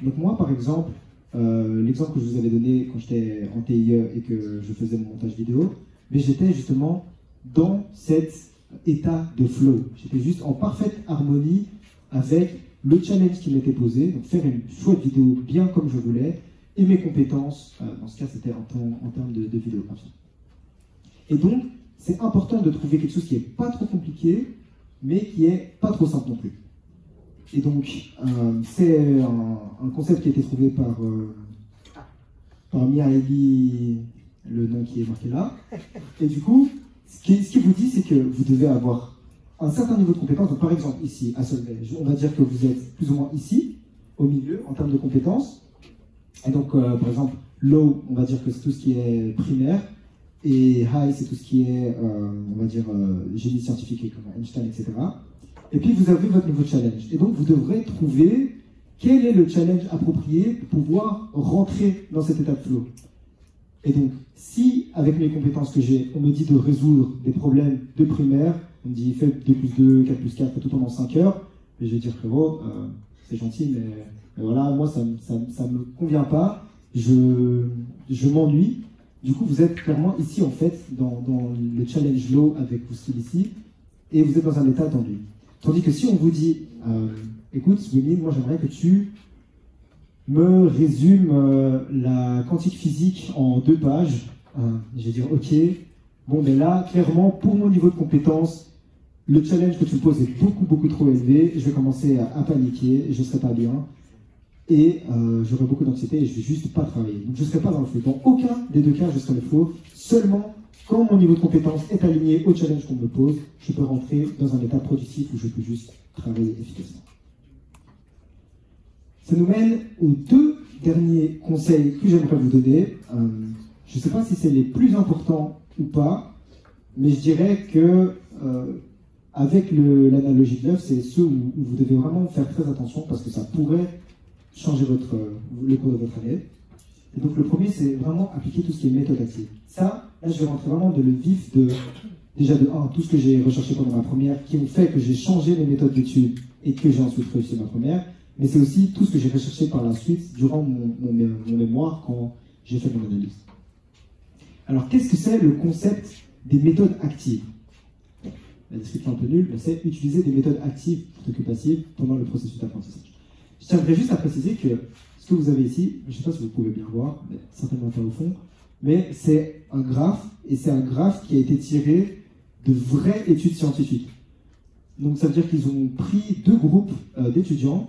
Speaker 2: Donc moi par exemple, l'exemple que je vous avais donné quand j'étais en TIE et que je faisais mon montage vidéo, mais j'étais justement dans cet état de flow. J'étais juste en parfaite harmonie avec le challenge qui m'était posé, donc faire une chouette vidéo bien comme je voulais, et mes compétences, dans ce cas c'était en termes de vidéographie. Et donc, c'est important de trouver quelque chose qui n'est pas trop compliqué, mais qui n'est pas trop simple non plus. Et donc, c'est un concept qui a été trouvé par Mihaly, le nom qui est marqué là. Et du coup, ce qui vous dit, c'est que vous devez avoir un certain niveau de compétence. Donc, par exemple, ici, à Solvay, on va dire que vous êtes plus ou moins ici, au milieu, en termes de compétences. Et donc, par exemple, low, on va dire que c'est tout ce qui est primaire. Et high, c'est tout ce qui est, on va dire, génie scientifique comme Einstein, etc. Et puis, vous avez votre niveau de challenge. Et donc, vous devrez trouver quel est le challenge approprié pour pouvoir rentrer dans cet état de flow. Et donc, si, avec les compétences que j'ai, on me dit de résoudre des problèmes de primaire, on me dit fais 2 plus 2, 4 plus 4, tout pendant 5 heures, et je vais dire frérot, c'est gentil, mais voilà, moi ça me convient pas, je m'ennuie, Du coup, vous êtes clairement ici, en fait, dans le challenge low avec vos skills ici, et vous êtes dans un état tendu. Tandis que si on vous dit, écoute, Wimine, moi j'aimerais que tu me résumes la quantique physique en 2 pages, je vais dire, ok, bon, mais là, clairement, pour mon niveau de compétence, le challenge que tu me poses est beaucoup trop élevé, je vais commencer à paniquer, je ne serai pas bien, et j'aurai beaucoup d'anxiété et je ne vais juste pas travailler. Donc je ne serai pas dans le flow. Dans aucun des 2 cas, je serai dans le flow. Seulement, quand mon niveau de compétence est aligné au challenge qu'on me pose, je peux rentrer dans un état productif où je peux juste travailler efficacement. Ça nous mène aux 2 derniers conseils que j'aimerais vous donner. Je ne sais pas si c'est les plus importants ou pas, mais je dirais que avec l'analogie de l'œuf, c'est ceux où vous devez vraiment faire très attention parce que ça pourrait changer le cours de votre année. Et donc le premier, c'est vraiment appliquer tout ce qui est méthode active. Ça, là, je vais rentrer vraiment dans le vif déjà de tout ce que j'ai recherché pendant ma première, qui ont fait que j'ai changé mes méthodes d'études et que j'ai ensuite réussi ma première, mais c'est aussi tout ce que j'ai recherché par la suite durant mon mémoire quand j'ai fait mon analyse. Alors, qu'est-ce que c'est le concept des méthodes actives? La description un peu nulle, mais c'est utiliser des méthodes actives plutôt que passives pendant le processus d'apprentissage. Je tiendrais juste à préciser que ce que vous avez ici, je ne sais pas si vous pouvez bien voir, mais certainement pas au fond, mais c'est un graphe, et c'est un graphe qui a été tiré de vraies études scientifiques. Donc ça veut dire qu'ils ont pris 2 groupes d'étudiants,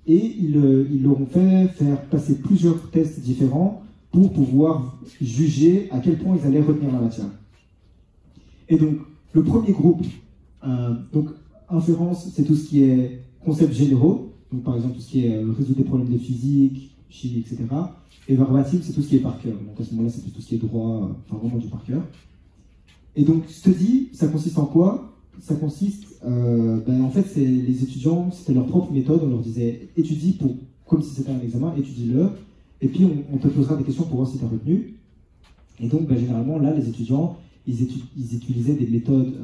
Speaker 2: et ils leur ont fait faire passer plusieurs tests différents pour pouvoir juger à quel point ils allaient retenir la matière. Et donc, le premier groupe, donc inférence, c'est tout ce qui est concepts généraux, donc par exemple tout ce qui est résoudre des problèmes de physique, chimie, etc. Et verbatim, c'est tout ce qui est par cœur. Donc à ce moment-là, c'est tout ce qui est droit, enfin vraiment du par cœur. Et donc, study, ça consiste en quoi? Ça consiste, en fait, c'est les étudiants, c'était leur propre méthode, on leur disait étudie comme si c'était un examen, étudie-le, et puis on te posera des questions pour voir si tu as retenu. Et donc, généralement, là, les étudiants, ils utilisaient des méthodes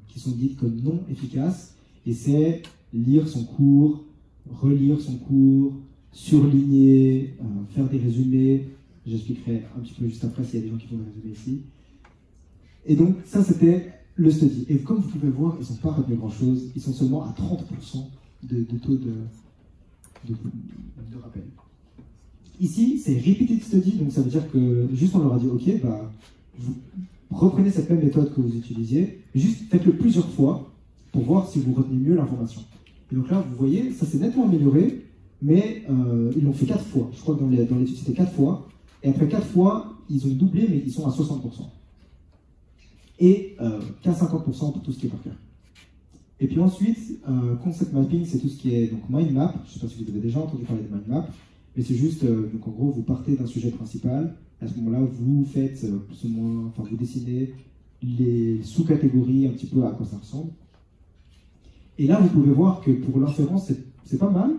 Speaker 2: qui sont dites comme non efficaces, et c'est lire son cours, relire son cours, surligner, faire des résumés. J'expliquerai un petit peu juste après s'il y a des gens qui font des résumés ici. Et donc, ça, c'était le study. Et comme vous pouvez voir, ils ne sont pas retenu grand-chose. Ils sont seulement à 30% de taux de rappel. Ici, c'est repeated study, donc ça veut dire que juste on leur a dit, ok, vous reprenez cette même méthode que vous utilisiez, juste faites-le plusieurs fois pour voir si vous retenez mieux l'information. Et donc là, vous voyez, ça s'est nettement amélioré, mais ils l'ont fait 4 fois. Je crois que dans l'étude, c'était 4 fois. Et après 4 fois, ils ont doublé, mais ils sont à 60%. Et qu'à 50% pour tout ce qui est par cœur. Et puis ensuite, concept mapping, c'est tout ce qui est donc mind map. Je ne sais pas si vous avez déjà entendu parler de mind map, mais c'est juste, donc en gros, vous partez d'un sujet principal. À ce moment-là, vous faites plus ou moins, enfin vous dessinez les sous-catégories un petit peu à quoi ça ressemble. Et là, vous pouvez voir que pour l'inférence, c'est pas mal.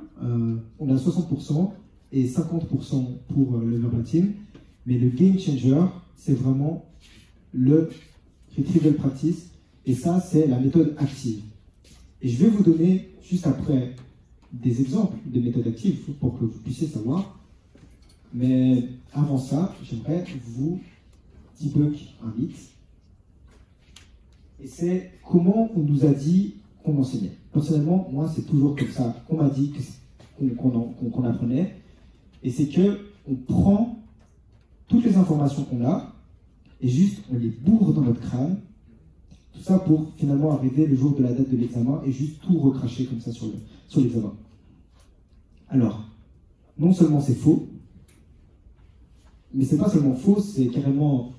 Speaker 2: On a 60% et 50% pour le verbatim. Mais le game changer, c'est vraiment le retrieval practice. Et ça, c'est la méthode active. Et je vais vous donner juste après des exemples de méthodes actives pour que vous puissiez savoir. Mais avant ça, j'aimerais vous debunk un mythe. Et c'est comment on nous a dit qu'on enseignait. Personnellement, moi, c'est toujours comme ça qu'on m'a dit qu'on apprenait. Et c'est qu'on prend toutes les informations qu'on a et juste on les bourre dans notre crâne. Tout ça pour finalement arriver le jour de la date de l'examen et juste tout recracher comme ça sur l'examen. Alors, non seulement c'est faux, mais c'est pas seulement faux, c'est carrément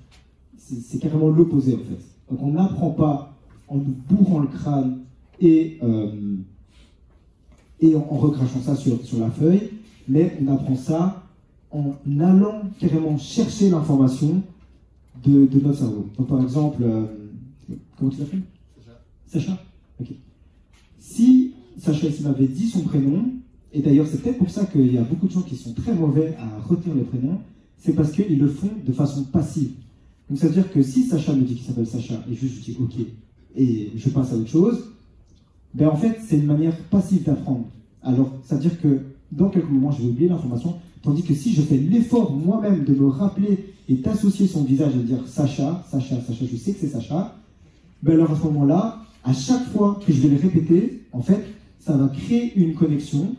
Speaker 2: l'opposé en fait. Donc on n'apprend pas en nous bourrant le crâne et en recrachant ça sur la feuille, mais on apprend ça en allant carrément chercher l'information de notre cerveau. Donc par exemple, comment tu t'appelles? Sacha. Ok. Si Sacha ici m'avait dit son prénom, et d'ailleurs c'est peut-être pour ça qu'il y a beaucoup de gens qui sont très mauvais à retenir les prénoms, c'est parce qu'ils le font de façon passive. Donc ça veut dire que si Sacha me dit qu'il s'appelle Sacha, et juste je dis ok, et je passe à autre chose, en fait c'est une manière passive d'apprendre. Alors ça veut dire que dans quelques moments, je vais oublier l'information. Tandis que si je fais l'effort moi-même de me rappeler et d'associer son visage et de dire Sacha, Sacha, Sacha, je sais que c'est Sacha, ben alors à ce moment-là, à chaque fois que je vais le répéter, en fait, ça va créer une connexion.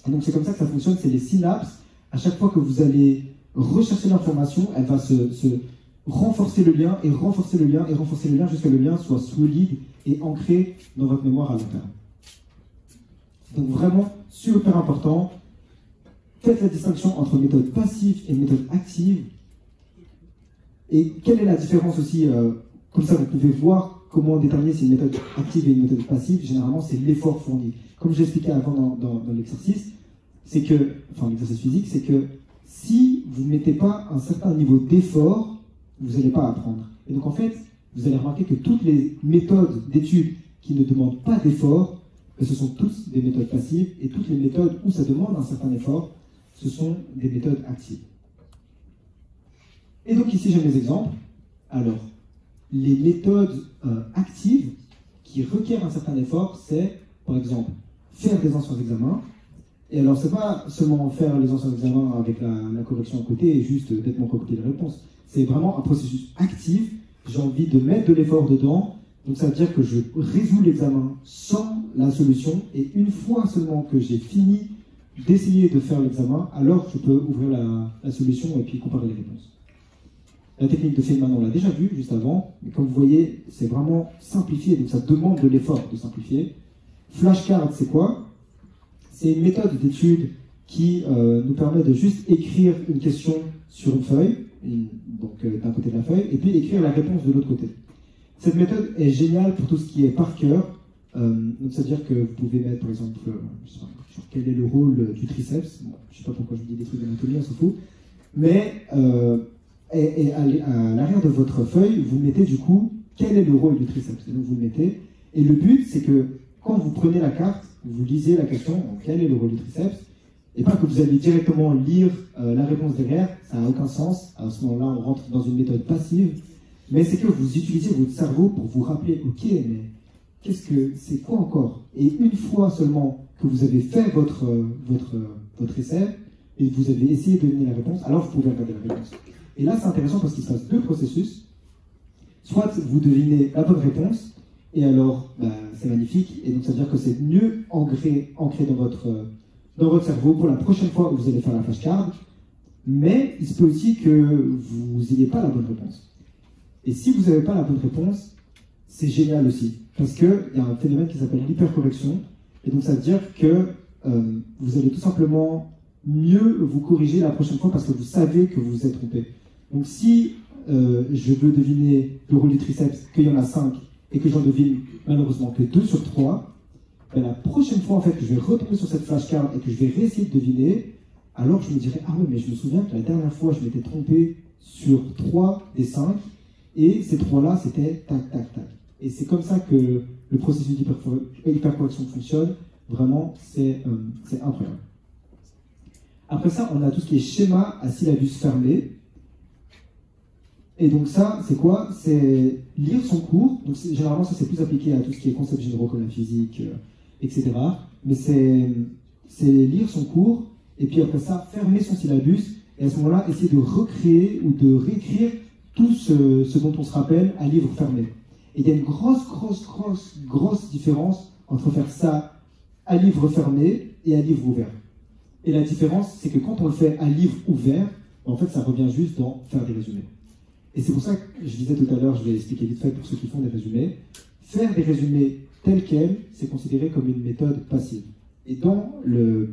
Speaker 2: Et donc c'est comme ça que ça fonctionne, c'est les synapses. À chaque fois que vous allez rechercher l'information, elle va se renforcer le lien et renforcer le lien et renforcer le lien jusqu'à ce que le lien soit solide et ancré dans votre mémoire à long terme. Donc vraiment, super important. Faites la distinction entre méthode passive et méthode active. Et quelle est la différence aussi, comme ça vous pouvez voir comment déterminer si une méthode active et une méthode passive. Généralement, c'est l'effort fourni. Comme j'expliquais avant dans l'exercice, c'est que, enfin l'exercice physique, c'est que si vous ne mettez pas un certain niveau d'effort, vous n'allez pas apprendre. Et donc en fait, vous allez remarquer que toutes les méthodes d'études qui ne demandent pas d'effort, ce sont tous des méthodes passives, et toutes les méthodes où ça demande un certain effort, ce sont des méthodes actives. Et donc ici j'ai mes exemples. Alors, les méthodes actives qui requièrent un certain effort, c'est par exemple faire des anciens examens. Et alors c'est pas seulement faire les anciens examens avec la correction à côté et juste bêtement recopier les réponses. C'est vraiment un processus actif. J'ai envie de mettre de l'effort dedans. Donc ça veut dire que je résous l'examen sans la solution. Et une fois seulement que j'ai fini d'essayer de faire l'examen, alors je peux ouvrir la solution et puis comparer les réponses. La technique de Feynman, on l'a déjà vue juste avant, mais comme vous voyez, c'est vraiment simplifié, donc ça demande de l'effort de simplifier. Flashcard, c'est quoi? C'est une méthode d'étude qui nous permet de juste écrire une question sur une feuille, donc d'un côté de la feuille, et puis écrire la réponse de l'autre côté. Cette méthode est géniale pour tout ce qui est par cœur. Donc ça veut dire que vous pouvez mettre par exemple, je sais pas, quel est le rôle du triceps. Bon, je ne sais pas pourquoi je vous dis des trucs d'anatomie, on s'en fout. Mais et à l'arrière de votre feuille, vous mettez du coup quel est le rôle du triceps. Et donc vous le mettez. Et le but, c'est que quand vous prenez la carte, vous lisez la question, quel est le rôle du triceps, et pas que vous allez directement lire la réponse derrière, ça n'a aucun sens. À ce moment-là, on rentre dans une méthode passive, mais c'est que vous utilisez votre cerveau pour vous rappeler, ok, mais qu'est-ce que c'est quoi encore? Et une fois seulement que vous avez fait votre essai, et que vous avez essayé de donner la réponse, alors vous pouvez regarder la réponse. Et là, c'est intéressant parce qu'il se passe deux processus. Soit vous devinez la bonne réponse, et alors, c'est magnifique, et donc ça veut dire que c'est mieux ancré dans votre cerveau pour la prochaine fois où vous allez faire la flashcard, mais il se peut aussi que vous n'ayez pas la bonne réponse. Et si vous n'avez pas la bonne réponse, c'est génial aussi, parce qu'il y a un phénomène qui s'appelle l'hypercorrection, et donc ça veut dire que vous allez tout simplement mieux vous corriger la prochaine fois parce que vous savez que vous vous êtes trompé. Donc si je veux deviner le rôle du triceps, qu'il y en a 5, et que j'en devine malheureusement que 2 sur 3, ben la prochaine fois en fait que je vais retomber sur cette flashcard et que je vais réessayer de deviner, alors je me dirai, ah oui, mais je me souviens que la dernière fois je m'étais trompé sur 3 des 5, et ces 3-là c'était tac, tac, tac. Et c'est comme ça que le processus d'hypercorrection fonctionne. Vraiment, c'est incroyable. Après ça, on a tout ce qui est schéma à syllabus fermé. Et donc ça, c'est quoi? C'est lire son cours. Donc généralement, ça c'est plus appliqué à tout ce qui est concepts généraux comme la physique, etc. Mais c'est lire son cours, et puis après ça, fermer son syllabus, et à ce moment-là, essayer de recréer ou de réécrire tout ce dont on se rappelle à livre fermé. Et il y a une grosse différence entre faire ça à livre fermé et à livre ouvert. Et la différence, c'est que quand on le fait à livre ouvert, en fait, ça revient juste dans faire des résumés. Et c'est pour ça que je disais tout à l'heure, je vais expliquer vite fait pour ceux qui font des résumés, faire des résumés tels quels, c'est considéré comme une méthode passive. Et dans le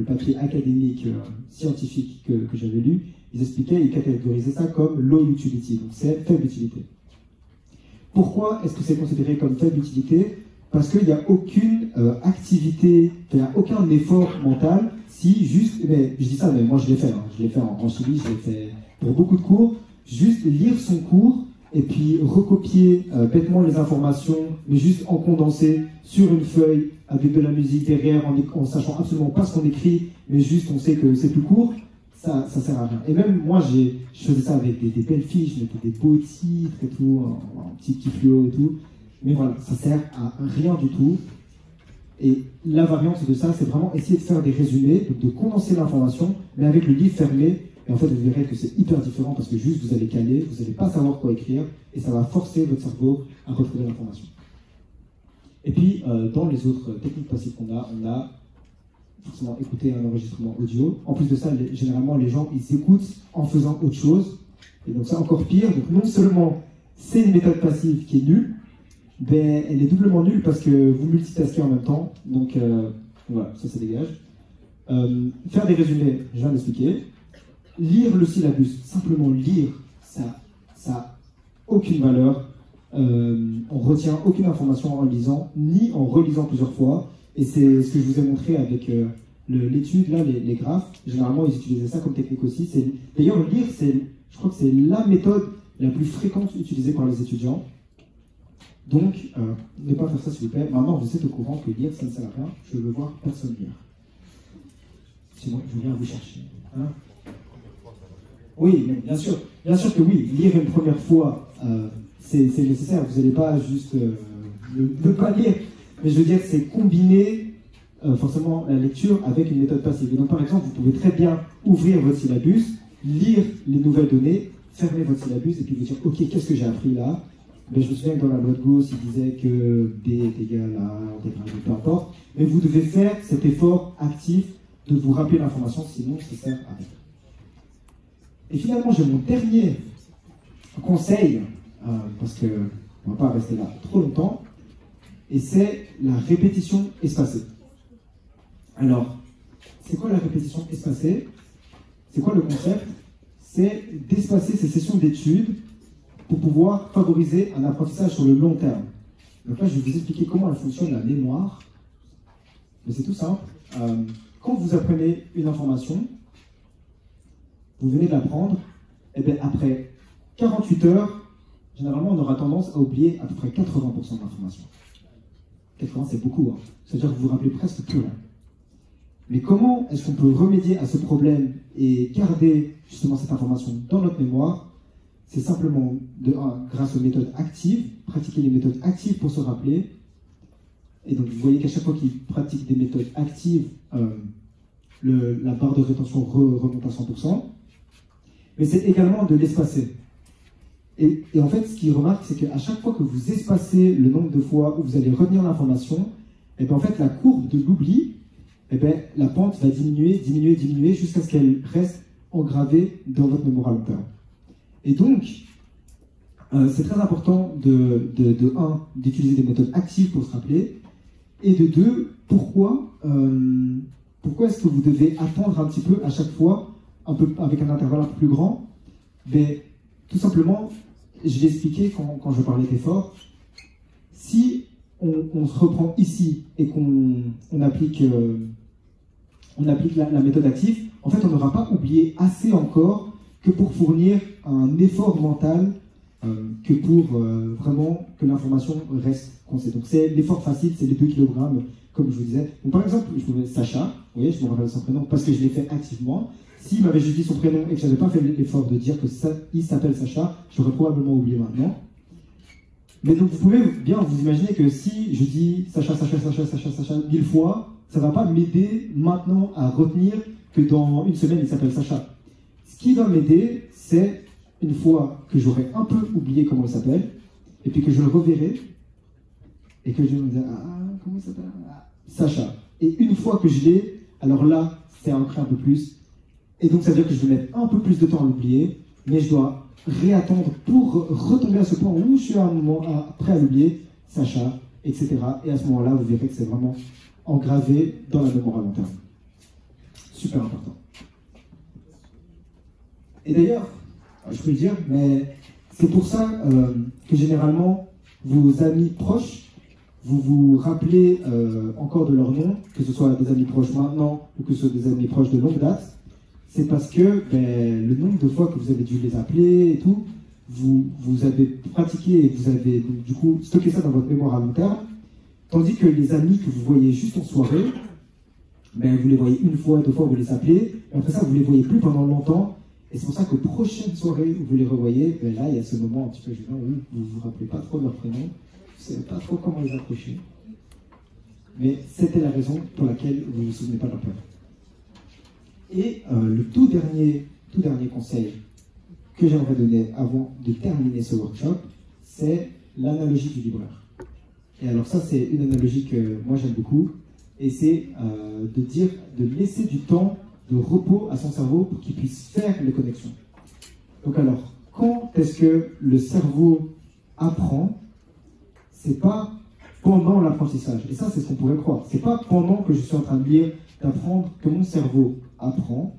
Speaker 2: papier académique, scientifique que j'avais lu, ils expliquaient, ils catégorisaient ça comme low utility, donc c'est faible utilité. Pourquoi est-ce que c'est considéré comme faible utilité? Parce qu'il n'y a aucune activité, il n'y a aucun effort mental, si juste, mais je dis ça, mais moi je l'ai fait, je l'ai fait en chimie, je l'ai fait pour beaucoup de cours, juste lire son cours et puis recopier bêtement les informations, mais juste en condensé sur une feuille avec de la musique derrière, en sachant absolument pas ce qu'on écrit, mais juste on sait que c'est plus court. Ça sert à rien. Et même moi, je faisais ça avec des belles fiches, je mettais des beaux titres et tout, un petit fluo et tout. Mais voilà, ça sert à rien du tout. Et la variante de ça, c'est vraiment essayer de faire des résumés, de condenser l'information, mais avec le livre fermé. Et en fait, vous verrez que c'est hyper différent parce que juste vous allez caler, vous n'allez pas savoir quoi écrire, et ça va forcer votre cerveau à retrouver l'information. Et puis, dans les autres techniques passives qu'on a, on a forcément écouter un enregistrement audio. En plus de ça, généralement, les gens, ils écoutent en faisant autre chose. Et donc, c'est encore pire. Donc, non seulement, c'est une méthode passive qui est nulle, ben, elle est doublement nulle parce que vous multitaskez en même temps. Donc, voilà, ça dégage. Faire des résumés, je viens d'expliquer. Lire le syllabus, simplement lire, ça n'a aucune valeur. On retient aucune information en lisant, ni en relisant plusieurs fois. Et c'est ce que je vous ai montré avec l'étude, là, les graphes. Généralement, ils utilisaient ça comme technique aussi. D'ailleurs, lire, je crois que c'est la méthode la plus fréquente utilisée par les étudiants. Donc, ne pas faire ça, s'il vous plaît. Maintenant, vous êtes au courant que lire, ça ne sert à rien. Je veux voir personne lire. Sinon, je viens vous chercher. Hein? Oui, mais bien sûr que oui. Lire une première fois, c'est nécessaire. Vous n'allez pas juste ne pas lire. Mais je veux dire, c'est combiner forcément la lecture avec une méthode passive. Et donc, par exemple, vous pouvez très bien ouvrir votre syllabus, lire les nouvelles données, fermer votre syllabus et puis vous dire, OK, qu'est-ce que j'ai appris là? Ben, je me souviens que dans la loi de Gauss, il disait que B est égal à intégral de peu importe. Mais vous devez faire cet effort actif de vous rappeler l'information, sinon ça sert à rien. Et finalement, j'ai mon dernier conseil, parce qu'on ne va pas rester là trop longtemps, et c'est la répétition espacée. Alors, c'est quoi la répétition espacée? C'est quoi le concept? C'est d'espacer ces sessions d'études pour pouvoir favoriser un apprentissage sur le long terme. Donc là, je vais vous expliquer comment elle fonctionne la mémoire. Mais c'est tout simple. Quand vous apprenez une information, vous venez de l'apprendre, et bien après 48 heures, généralement, on aura tendance à oublier à peu près 80% de l'information. 80, c'est beaucoup. Hein. C'est-à-dire que vous vous rappelez presque plus rien. Mais comment est-ce qu'on peut remédier à ce problème et garder justement cette information dans notre mémoire? C'est simplement, grâce aux méthodes actives, pratiquer les méthodes actives pour se rappeler. Et donc, vous voyez qu'à chaque fois qu'il pratique des méthodes actives, la barre de rétention remonte à 100%. Mais c'est également de l'espacer. Et en fait, ce qu'il remarque, c'est qu'à chaque fois que vous espacez le nombre de fois où vous allez retenir l'information, et bien en fait, la courbe de l'oubli, et bien, la pente va diminuer jusqu'à ce qu'elle reste engravée dans votre mémoire à long terme. Et donc, c'est très important de 1, d'utiliser des méthodes actives pour se rappeler, et de 2, pourquoi est-ce que vous devez attendre un petit peu à chaque fois, avec un intervalle un peu plus grand? Ben, tout simplement, je l'ai expliqué quand je parlais d'effort, si on se reprend ici et qu'on applique, la méthode active, en fait, on n'aura pas oublié assez encore que pour fournir un effort mental, que pour vraiment que l'information reste conçue. Donc c'est l'effort facile, c'est les 2 kg, comme je vous disais. Donc, par exemple, je me Sacha, vous voyez, je me rappelle son prénom parce que je l'ai fait activement. S'il m'avait juste dit son prénom et que je n'avais pas fait l'effort de dire qu'il s'appelle Sacha, j'aurais probablement oublié maintenant. Mais donc vous pouvez bien vous imaginer que si je dis Sacha 1000 fois, ça ne va pas m'aider maintenant à retenir que dans une semaine il s'appelle Sacha. Ce qui va m'aider, c'est une fois que j'aurai un peu oublié comment il s'appelle, et puis que je le reverrai, et que je vais me dire, comment il s'appelle? Sacha. Et une fois que je l'ai, alors là, c'est ancré un peu plus. Et donc ça veut dire que je vais mettre un peu plus de temps à l'oublier, mais je dois réattendre pour retomber à ce point où je suis à un moment prêt à l'oublier, Sacha, etc. Et à ce moment-là, vous verrez que c'est vraiment engravé dans la mémoire à long terme. Super important. Et d'ailleurs, je peux le dire, mais c'est pour ça que généralement, vos amis proches, vous vous rappelez encore de leur nom, que ce soit des amis proches maintenant ou que ce soit des amis proches de longue date. C'est parce que le nombre de fois que vous avez dû les appeler et tout, vous avez pratiqué et vous avez du coup stocké ça dans votre mémoire à long terme, tandis que les amis que vous voyez juste en soirée, vous les voyez une fois, 2 fois, vous les appelez, et après ça, vous ne les voyez plus pendant longtemps, et c'est pour ça que prochaine soirée où vous les revoyez, là, il y a ce moment un petit peu gênant où vous ne vous rappelez pas trop de leur prénom, vous ne savez pas trop comment les approcher. mais c'était la raison pour laquelle vous ne vous souvenez pas de leur peur. Et le tout dernier conseil que j'aimerais donner avant de terminer ce workshop, c'est l'analogie du libraire. Et alors ça, c'est une analogie que moi j'aime beaucoup, et c'est de laisser du temps de repos à son cerveau pour qu'il puisse faire les connexions. Donc alors, quand est-ce que le cerveau apprend? C'est pas pendant l'apprentissage. Et ça, c'est ce qu'on pourrait croire. C'est pas pendant que je suis en train de lire, d'apprendre que mon cerveau apprend,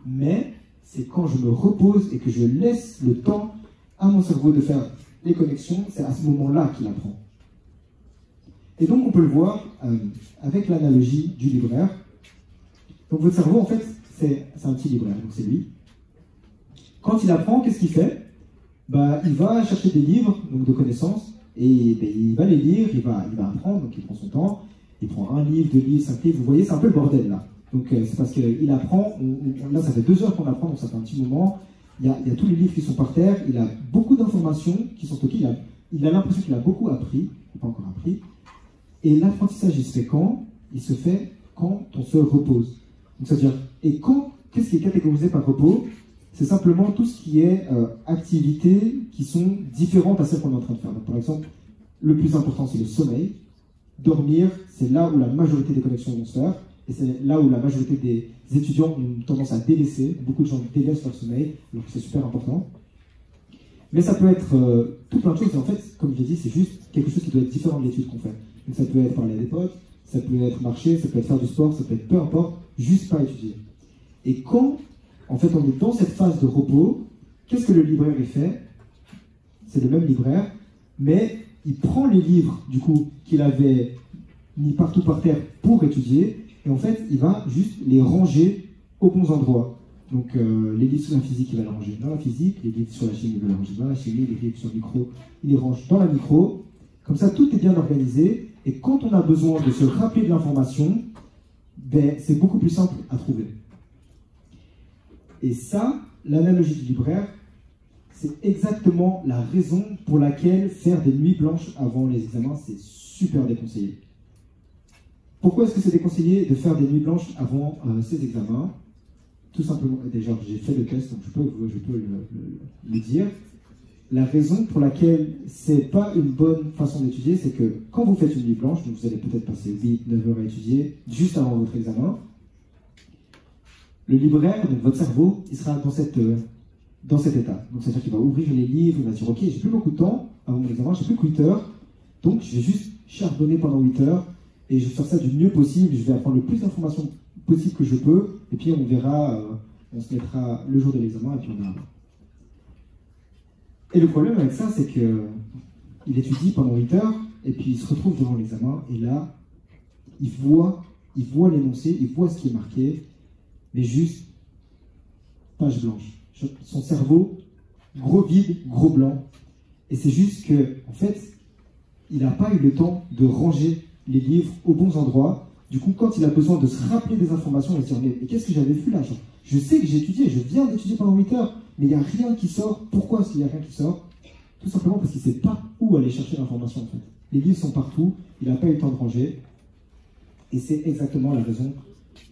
Speaker 2: mais c'est quand je me repose et que je laisse le temps à mon cerveau de faire les connexions, c'est à ce moment-là qu'il apprend. Et donc, on peut le voir avec l'analogie du libraire. Donc, votre cerveau, en fait, c'est un petit libraire, donc c'est lui. Quand il apprend, qu'est-ce qu'il fait? Il va chercher des livres, donc de connaissances, et il va les lire, il va apprendre, donc il prend son temps, il prend un livre, 2 livres, 5 livres, vous voyez, c'est un peu le bordel là. Donc c'est parce qu'il apprend, là ça fait 2 heures qu'on apprend, donc ça fait un petit moment, il y a tous les livres qui sont par terre, il a beaucoup d'informations qui sont stockées, il a l'impression qu'il a beaucoup appris, il n'a pas encore appris, et l'apprentissage il se fait quand? Il se fait quand on se repose. Donc c'est-à-dire, et qu'est-ce qui est catégorisé par repos? C'est simplement tout ce qui est activités qui sont différentes à celles qu'on est en train de faire. Donc, par exemple, le plus important, c'est le sommeil. Dormir, c'est là où la majorité des connexions vont se faire, et c'est là où la majorité des étudiants ont tendance à délaisser. Beaucoup de gens délaissent leur sommeil, alors que c'est super important. Mais ça peut être tout plein de choses, et en fait, comme je l'ai dit, c'est juste quelque chose qui doit être différent de l'étude qu'on fait. Donc ça peut être parler à des potes, ça peut être marcher, ça peut être faire du sport, ça peut être peu importe, juste pas étudier. Et quand en fait, on est dans cette phase de repos. Qu'est-ce que le libraire il fait? C'est le même libraire, mais il prend les livres, du coup, qu'il avait mis partout par terre pour étudier, et en fait, il va juste les ranger aux bons endroits. Donc, les livres sur la physique, il va les ranger dans la physique, les livres sur la chimie, il va les ranger dans la chimie, les livres sur le micro, il les range dans la micro. Comme ça, tout est bien organisé, et quand on a besoin de se rappeler de l'information, c'est beaucoup plus simple à trouver. Et ça, l'analogie du libraire, c'est exactement la raison pour laquelle faire des nuits blanches avant les examens, c'est super déconseillé. Pourquoi est-ce que c'est déconseillé de faire des nuits blanches avant ces examens? Tout simplement, déjà, j'ai fait le test, donc je peux le dire. La raison pour laquelle c'est pas une bonne façon d'étudier, c'est que quand vous faites une nuit blanche, donc vous allez peut-être passer 8-9 heures à étudier juste avant votre examen, le libraire, donc votre cerveau, il sera dans cet état. Donc c'est-à-dire qu'il va ouvrir les livres, il va dire ok, j'ai plus beaucoup de temps avant mon examen, j'ai plus que 8 heures, donc je vais juste charbonner pendant 8 heures et je vais faire ça du mieux possible, je vais apprendre le plus d'informations possible que je peux, et puis on verra, on se mettra le jour de l'examen et puis on verra. Et le problème avec ça, c'est qu'il étudie pendant 8 heures et puis il se retrouve devant l'examen et là, il voit l'énoncé, il voit ce qui est marqué, mais juste page blanche. Son cerveau, gros vide, gros blanc. Et c'est juste que, en fait, il n'a pas eu le temps de ranger les livres aux bons endroits. Du coup, quand il a besoin de se rappeler des informations, il va se dire, mais qu'est-ce que j'avais vu là? Je sais que j'ai étudié, je viens d'étudier pendant 8 heures, mais il n'y a rien qui sort. Pourquoi est-ce qu'il n'y a rien qui sort? Tout simplement parce qu'il ne sait pas où aller chercher l'information, en fait. Les livres sont partout, il n'a pas eu le temps de ranger. Et c'est exactement la raison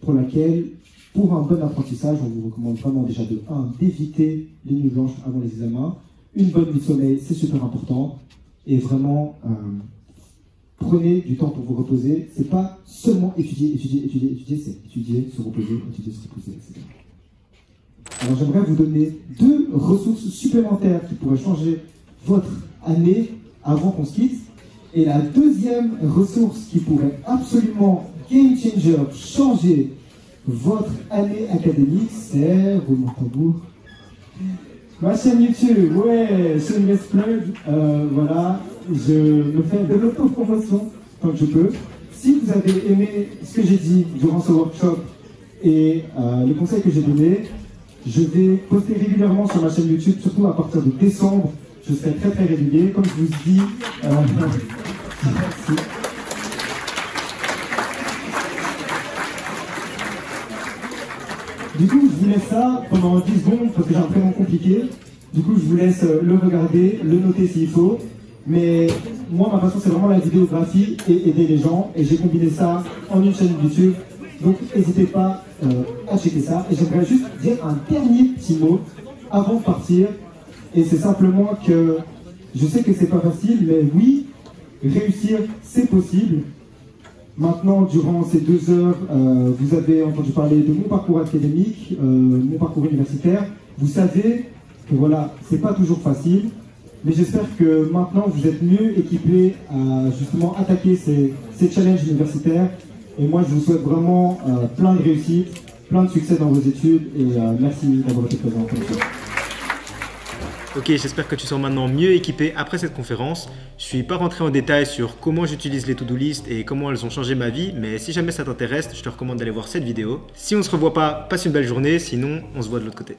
Speaker 2: pour laquelle, pour un bon apprentissage, on vous recommande vraiment déjà de 1, d'éviter les nuits blanches avant les examens. Une bonne nuit de sommeil, c'est super important. Et vraiment, prenez du temps pour vous reposer. C'est pas seulement étudier, c'est étudier, se reposer, etc. Alors j'aimerais vous donner 2 ressources supplémentaires qui pourraient changer votre année avant qu'on se quitte. Et la deuxième ressource qui pourrait absolument game changer, changer votre année académique, c'est, roulement de tambour, ma chaîne YouTube, ouais, shameless plug, voilà, je me fais de l'auto-promotion tant que je peux. Si vous avez aimé ce que j'ai dit durant ce workshop et les conseils que j'ai donnés, je vais poster régulièrement sur ma chaîne YouTube, surtout à partir de décembre. Je serai très très régulier, comme je vous dis. Merci. Du coup, je vous laisse ça pendant 10 secondes parce que j'ai un prénom compliqué. Du coup, je vous laisse le regarder, le noter s'il faut. Mais moi, ma passion, c'est vraiment la vidéographie et aider les gens. Et j'ai combiné ça en une chaîne YouTube. Donc, n'hésitez pas à checker ça. Et j'aimerais juste dire un dernier petit mot avant de partir. Et c'est simplement que je sais que c'est pas facile, mais oui, réussir, c'est possible. Maintenant, durant ces 2 heures, vous avez entendu parler de mon parcours académique, mon parcours universitaire. Vous savez que voilà, c'est pas toujours facile. Mais j'espère que maintenant, vous êtes mieux équipés à justement attaquer ces challenges universitaires. Et moi, je vous souhaite vraiment plein de réussite, plein de succès dans vos études. Et merci d'avoir été présent.
Speaker 1: Ok, j'espère que tu sens maintenant mieux équipé après cette conférence. Je suis pas rentré en détail sur comment j'utilise les to-do list et comment elles ont changé ma vie, mais si jamais ça t'intéresse, je te recommande d'aller voir cette vidéo. Si on se revoit pas, passe une belle journée, sinon on se voit de l'autre côté.